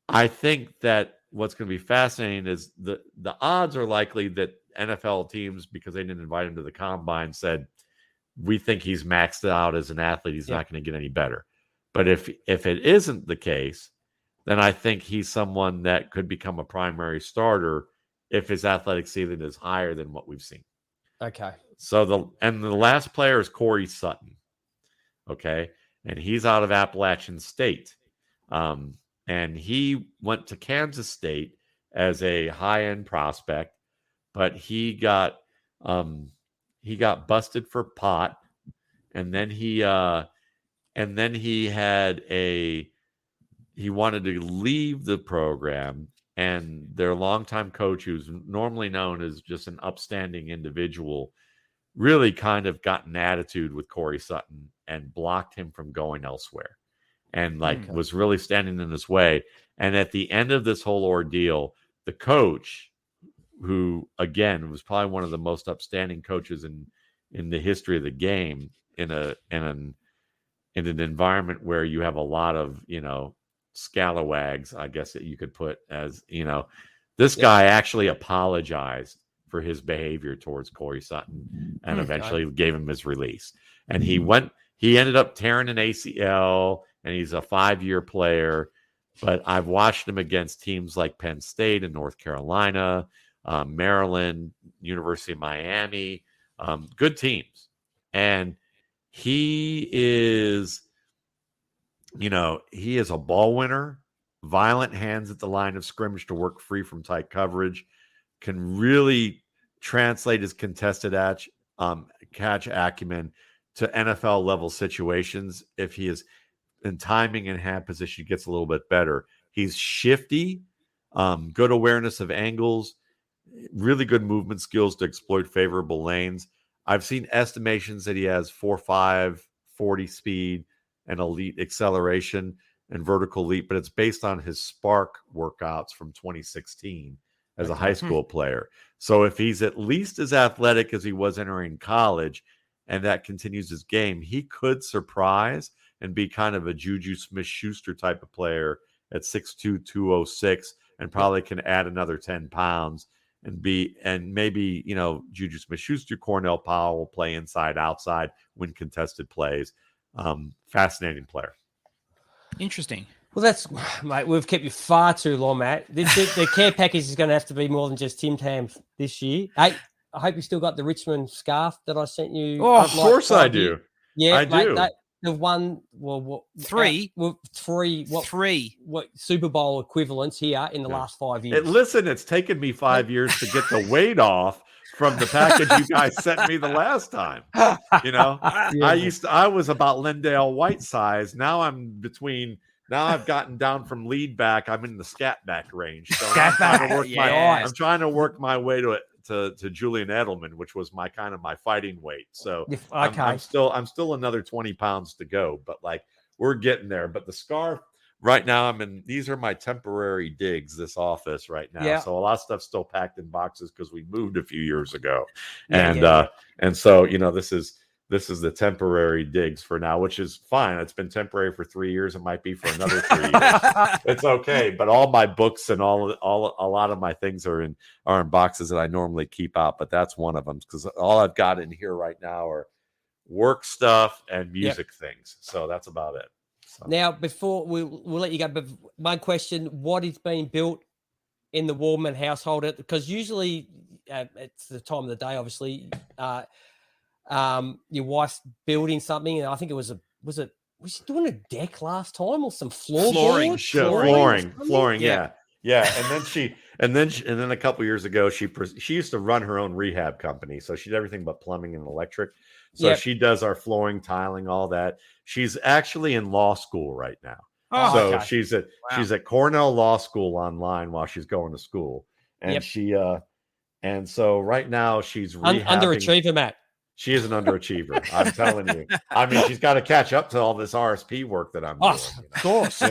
I think that what's going to be fascinating is the odds are likely that NFL teams, because they didn't invite him to the combine, said, we think he's maxed out as an athlete. He's not going to get any better. But if it isn't the case, then I think he's someone that could become a primary starter if his athletic ceiling is higher than what we've seen. Okay. So the last player is Corey Sutton. Okay. And he's out of Appalachian State. And he went to Kansas State as a high-end prospect, but he got busted for pot, and then he wanted to leave the program, and their longtime coach, who's normally known as just an upstanding individual, really kind of got an attitude with Corey Sutton and blocked him from going elsewhere, and was really standing in his way. And at the end of this whole ordeal, the coach, who again was probably one of the most upstanding coaches in the history of the game, in an environment where you have a lot of scalawags, I guess that you could put as this guy actually apologized for his behavior towards Corey Sutton and eventually gave him his release. And he ended up tearing an ACL, and he's a 5-year player. But I've watched him against teams like Penn State and North Carolina, Maryland, University of Miami, good teams. And he is a ball winner, violent hands at the line of scrimmage to work free from tight coverage, can really translate his contested catch acumen to NFL level situations. If he is in timing and hand position, gets a little bit better. He's shifty, good awareness of angles, really good movement skills to exploit favorable lanes. I've seen estimations that he has 4.5 40 speed and elite acceleration and vertical leap, but it's based on his Spark workouts from 2016 as a high school player. So if he's at least as athletic as he was entering college, and that continues his game, he could surprise and be kind of a Juju Smith-Schuster type of player at 6'2", 206, and probably can add another 10 pounds and maybe, Juju Smith-Schuster, Cornell Powell will play inside, outside, win contested plays. Fascinating player. Interesting. Well, mate, we've kept you far too long, Matt. The care package is going to have to be more than just Tim Tams this year. Hey, I hope you still got the Richmond scarf that I sent you. Oh, of course I do. Yeah, I do. The one, three Super Bowl equivalents here in the last 5 years. Listen, it's taken me 5 years to get the weight off from the package you guys sent me the last time. I was about Lindale White size. Now I've gotten down from lead back. I'm in the scat back range. So I'm trying to work my way to Julian Edelman, which was my fighting weight. So I'm still another 20 pounds to go, but we're getting there. But the scarf right now, these are my temporary digs, this office right now. Yeah. So a lot of stuff's still packed in boxes because we moved a few years ago. And so, this is this is the temporary digs for now, which is fine. It's been temporary for 3 years. It might be for another 3 years. It's okay. But all my books and a lot of my things are in boxes that I normally keep out. But that's one of them, because all I've got in here right now are work stuff and music things. So that's about it. So. Now, before we'll let you go, but one question: what is being built in the Waldman household? Because usually it's the time of the day, obviously. Your wife's building something, and I think was she doing a deck last time or some flooring? Flooring, yeah. And then a couple years ago, she used to run her own rehab company, so she did everything but plumbing and electric. So she does our flooring, tiling, all that. She's actually in law school right now. She's at Cornell Law School online while she's going to school, and and so right now she's underachiever, Matt. She is an underachiever. I'm telling you. I mean, she's got to catch up to all this RSP work that I'm doing. Of course.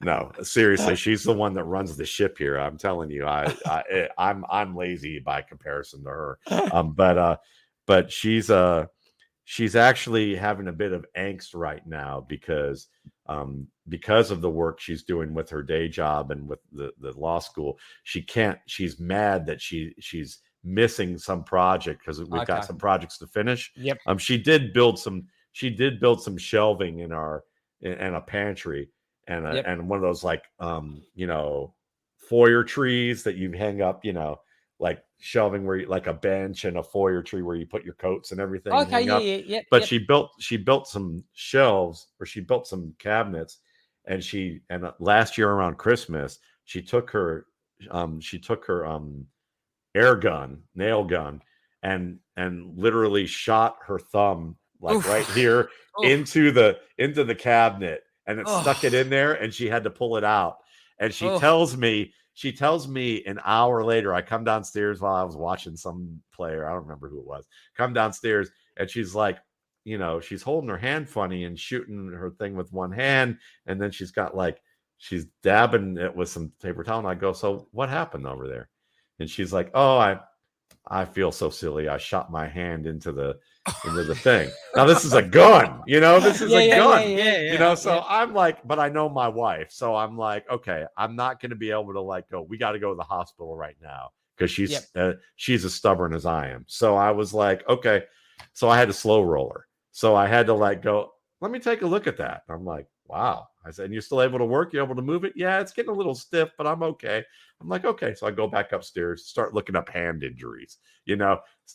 No, seriously, she's the one that runs the ship here. I'm telling you, I'm lazy by comparison to her. But she's actually having a bit of angst right now because of the work she's doing with her day job and with the law school. She's mad that she's missing some project because we've got some projects to finish. She did build some shelving in a pantry and one of those like foyer trees that you hang up, like shelving where like a bench and a foyer tree where you put your coats and everything. But she built some shelves, or she built some cabinets, and last year around Christmas she took her nail gun and literally shot her thumb right here into the cabinet, and it stuck it in there, and she had to pull it out. And she tells me an hour later, I come downstairs while I was watching some player, I don't remember who it was, come downstairs, and she's like, she's holding her hand funny and shooting her thing with one hand, and then she's dabbing it with some paper towel, and I go, so what happened over there? And she's like, oh, I feel so silly. I shot my hand into the thing. Now this is a gun, this is a gun, so I'm like, but I know my wife. So I'm like, okay, I'm not going to be able to go, we got to go to the hospital right now. Cause she's as stubborn as I am. So I was like, okay. So I had to slow roll her. So I had to go, let me take a look at that. I'm like, wow. I said, and you're still able to work? You're able to move it? Yeah, it's getting a little stiff, but I'm okay. I'm like, okay. So I go back upstairs, start looking up hand injuries, and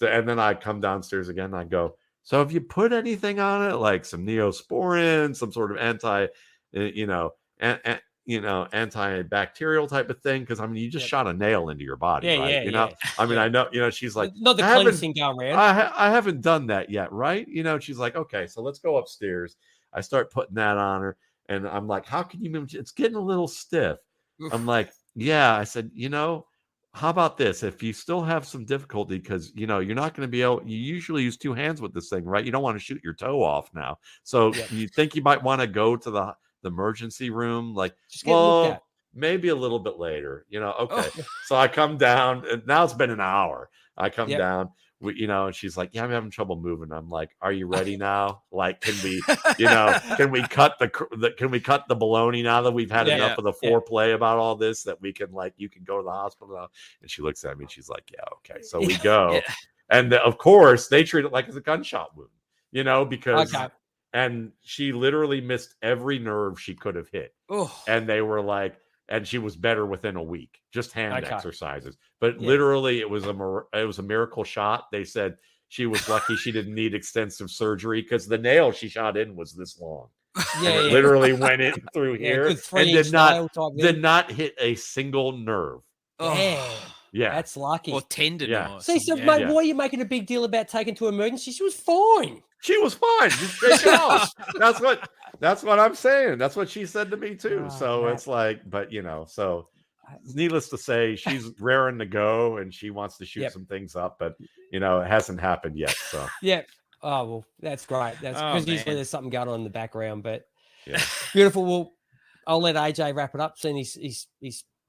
then I come downstairs again. And I go, so have you put anything on it? Like some Neosporin, some sort of antibacterial type of thing? Because you just shot a nail into your body, right? I know, she's like, not the cleansing gun, man. I haven't done that yet, right? She's like, okay, so let's go upstairs. I start putting that on her. And I'm like, how can you move? It's getting a little stiff. I'm like, yeah. I said, how about this? If you still have some difficulty, because, you're not going to be able, you usually use two hands with this thing, right? You don't want to shoot your toe off now. So you think you might want to go to the emergency room? Like, well, maybe a little bit later, okay. So I come down, and now it's been an hour. I come down. And she's like, yeah, I'm having trouble moving. I'm like, are you ready now? Like, can we cut the baloney now that we've had enough of the foreplay about all this, that we can you can go to the hospital now? And she looks at me and she's like, yeah, okay. So we go. And of course they treat it like it's a gunshot wound, because, and she literally missed every nerve she could have hit. And they were like, and she was better within a week, just hand exercises. But literally, it was a miracle shot. They said she was lucky she didn't need extensive surgery, because the nail she shot in was this long. It literally went in through here and did not hit a single nerve. Yeah, that's lucky. Or tendon. Yeah. See, so mate, why are you making a big deal about taking to emergency? She was fine. She was fine. Just shake it off. That's what I'm saying. That's what she said to me too. So it's like, but so needless to say, she's raring to go and she wants to shoot some things up, but it hasn't happened yet. So oh well, that's great. That's because usually there's something going on in the background, but beautiful. Well, I'll let AJ wrap it up. Seeing he's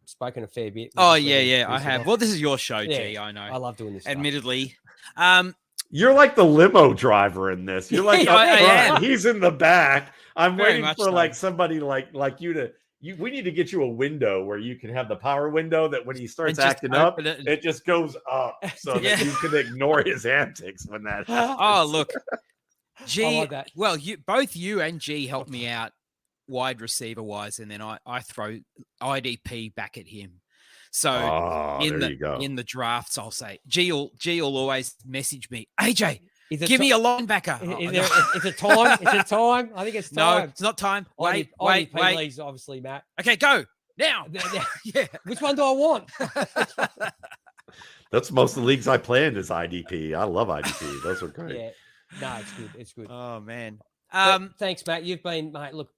spoken a fair bit. I have. Well, this is your show, G. I know. I love doing this. Admittedly. You're like the limo driver in this. You're like, I am. He's in the back. I'm Very waiting much for so. like somebody like you to. We need to get you a window where you can have the power window that when he starts acting up, it just goes up so that you can ignore his antics when that happens. Oh, look. G, I like that. well, both you and G helped me out wide receiver wise, and then I throw IDP back at him. So in the drafts, I'll say G will always message me, AJ, give me a linebacker. Is it time? Is it time? I think it's time. No, it's not time. Wait. Leagues, obviously, Matt. Okay, go now. Yeah. Which one do I want? That's most of the leagues I play in is IDP. I love IDP. Those are great. Yeah. No, it's good. It's good. Oh man. Thanks, Matt. You've been, mate, look,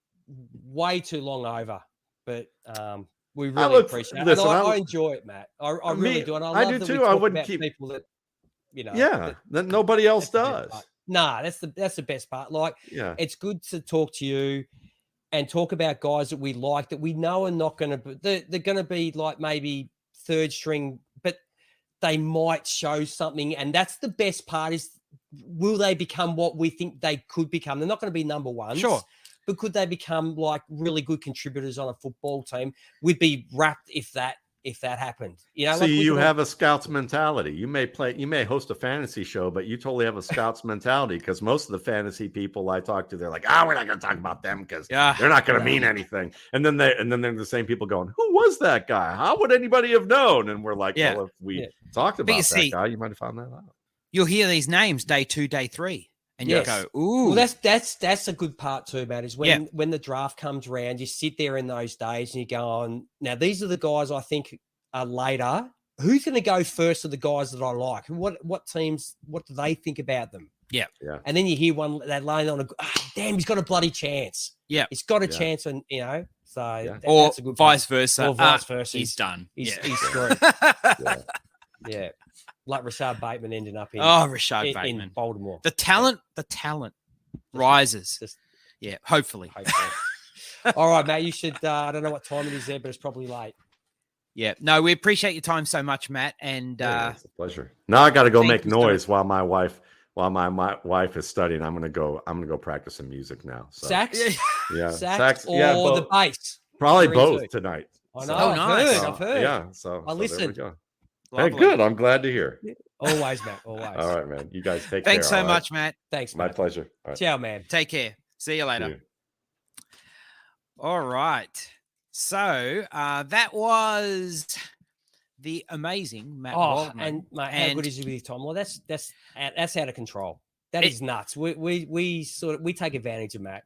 way too long over, but we really appreciate it. Listen, I enjoy it, Matt. I really do. And I love do that too. we I talk wouldn't about keep people that, that nobody else does. Nah, that's the best part. Like, it's good to talk to you and talk about guys that we like, that we know are not going to be, they're going to be like maybe third string, but they might show something. And that's the best part is, will they become what we think they could become? They're not going to be number one. Sure. But could they become like really good contributors on a football team? We'd be wrapped if that happened. See, you have a scouts mentality. You may host a fantasy show, but you totally have a scouts mentality, because most of the fantasy people I talk to, they're like, we're not going to talk about them because they're not going to mean anything. And then they're the same people going, who was that guy? How would anybody have known? And we're like, well, if we talked about that guy, you might have found that out. You'll hear these names day 2, day 3, and you'll go, ooh. Well, that's a good part too, Matt, is when the draft comes around, you sit there in those days and you go on, now these are the guys I think are later. Who's going to go first of the guys that I like? What teams, what do they think about them? Yeah. And then you hear one that laying on damn, he's got a bloody chance. Yeah. He's got a chance, and so or that's a good vice versa. Or vice versa. He's done. He's screwed. Yeah. Like Rashad Bateman ending up Rashad Bateman in Baltimore. The talent rises. Hopefully. All right, Matt, you should, I don't know what time it is there, but it's probably late. Yeah. No, we appreciate your time so much, Matt. And it's a pleasure. Now I got to go make noise while my wife is studying. I'm gonna go practice some music now. So. Sax? Yeah. Sax or the bass? Probably both tonight. I know. I've heard. Yeah. So I listened. there we go. Hey, good. I'm glad to hear. Always, Matt. Always. All right, man. You guys take care. Thanks so much, Matt. Thanks, Matt. My pleasure. All right. Ciao, man. Take care. See you later. All right. So that was the amazing Matt Waldman. And mate, how good is he with his time? Well, that's out of control. That is nuts. We take advantage of Matt.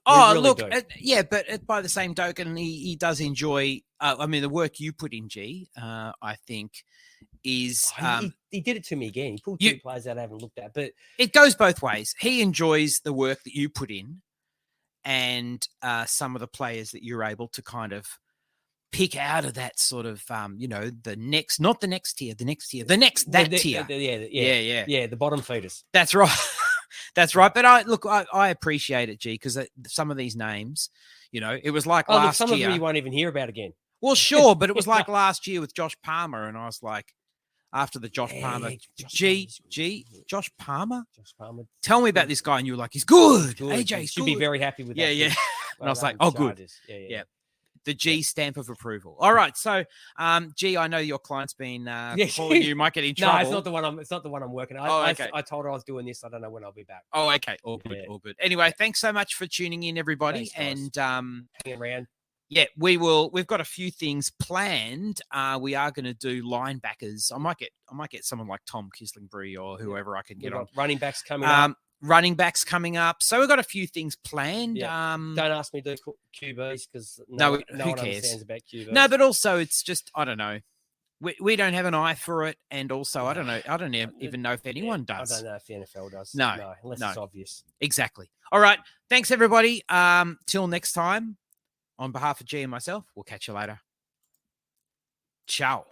Really look, but by the same token, he does enjoy. I mean, the work you put in, G, I think, is he did it to me again. He pulled 2 players that I haven't looked at, but it goes both ways. He enjoys the work that you put in, and some of the players that you're able to kind of pick out of that sort of, the next, not the next tier, the next tier, that tier. The bottom feeders. That's right. That's right. But I appreciate it, G, because some of these names, it was like last some year. Some of them you won't even hear about again. Well, sure, but it was like last year with Josh Palmer, and I was like, after the Josh Palmer, Josh Palmer? Tell me about this guy, and you were like, he's good. AJ should be very happy with that. Yeah. And I was like, oh, good. Yeah. The G stamp of approval. All right, so G, I know your client's been calling you. Might get in trouble. No, it's not the one I'm working on. Okay. I told her I was doing this. I don't know when I'll be back. Oh, okay. All good. Anyway, thanks so much for tuning in, everybody. Thanks, and hang around. Yeah, we've got a few things planned. We are going to do linebackers. I might get someone like Tom Kislingbury or whoever I can get on. Running backs coming up. Running backs coming up. So we've got a few things planned. Yeah. Don't ask me to do QBs because no one cares understands about QBs. No, but also it's just, I don't know. We don't have an eye for it, and also I don't know. I don't even know if anyone does. I don't know if the NFL does. No, unless it's obvious. Exactly. All right. Thanks everybody. Till next time. On behalf of G and myself, we'll catch you later. Ciao.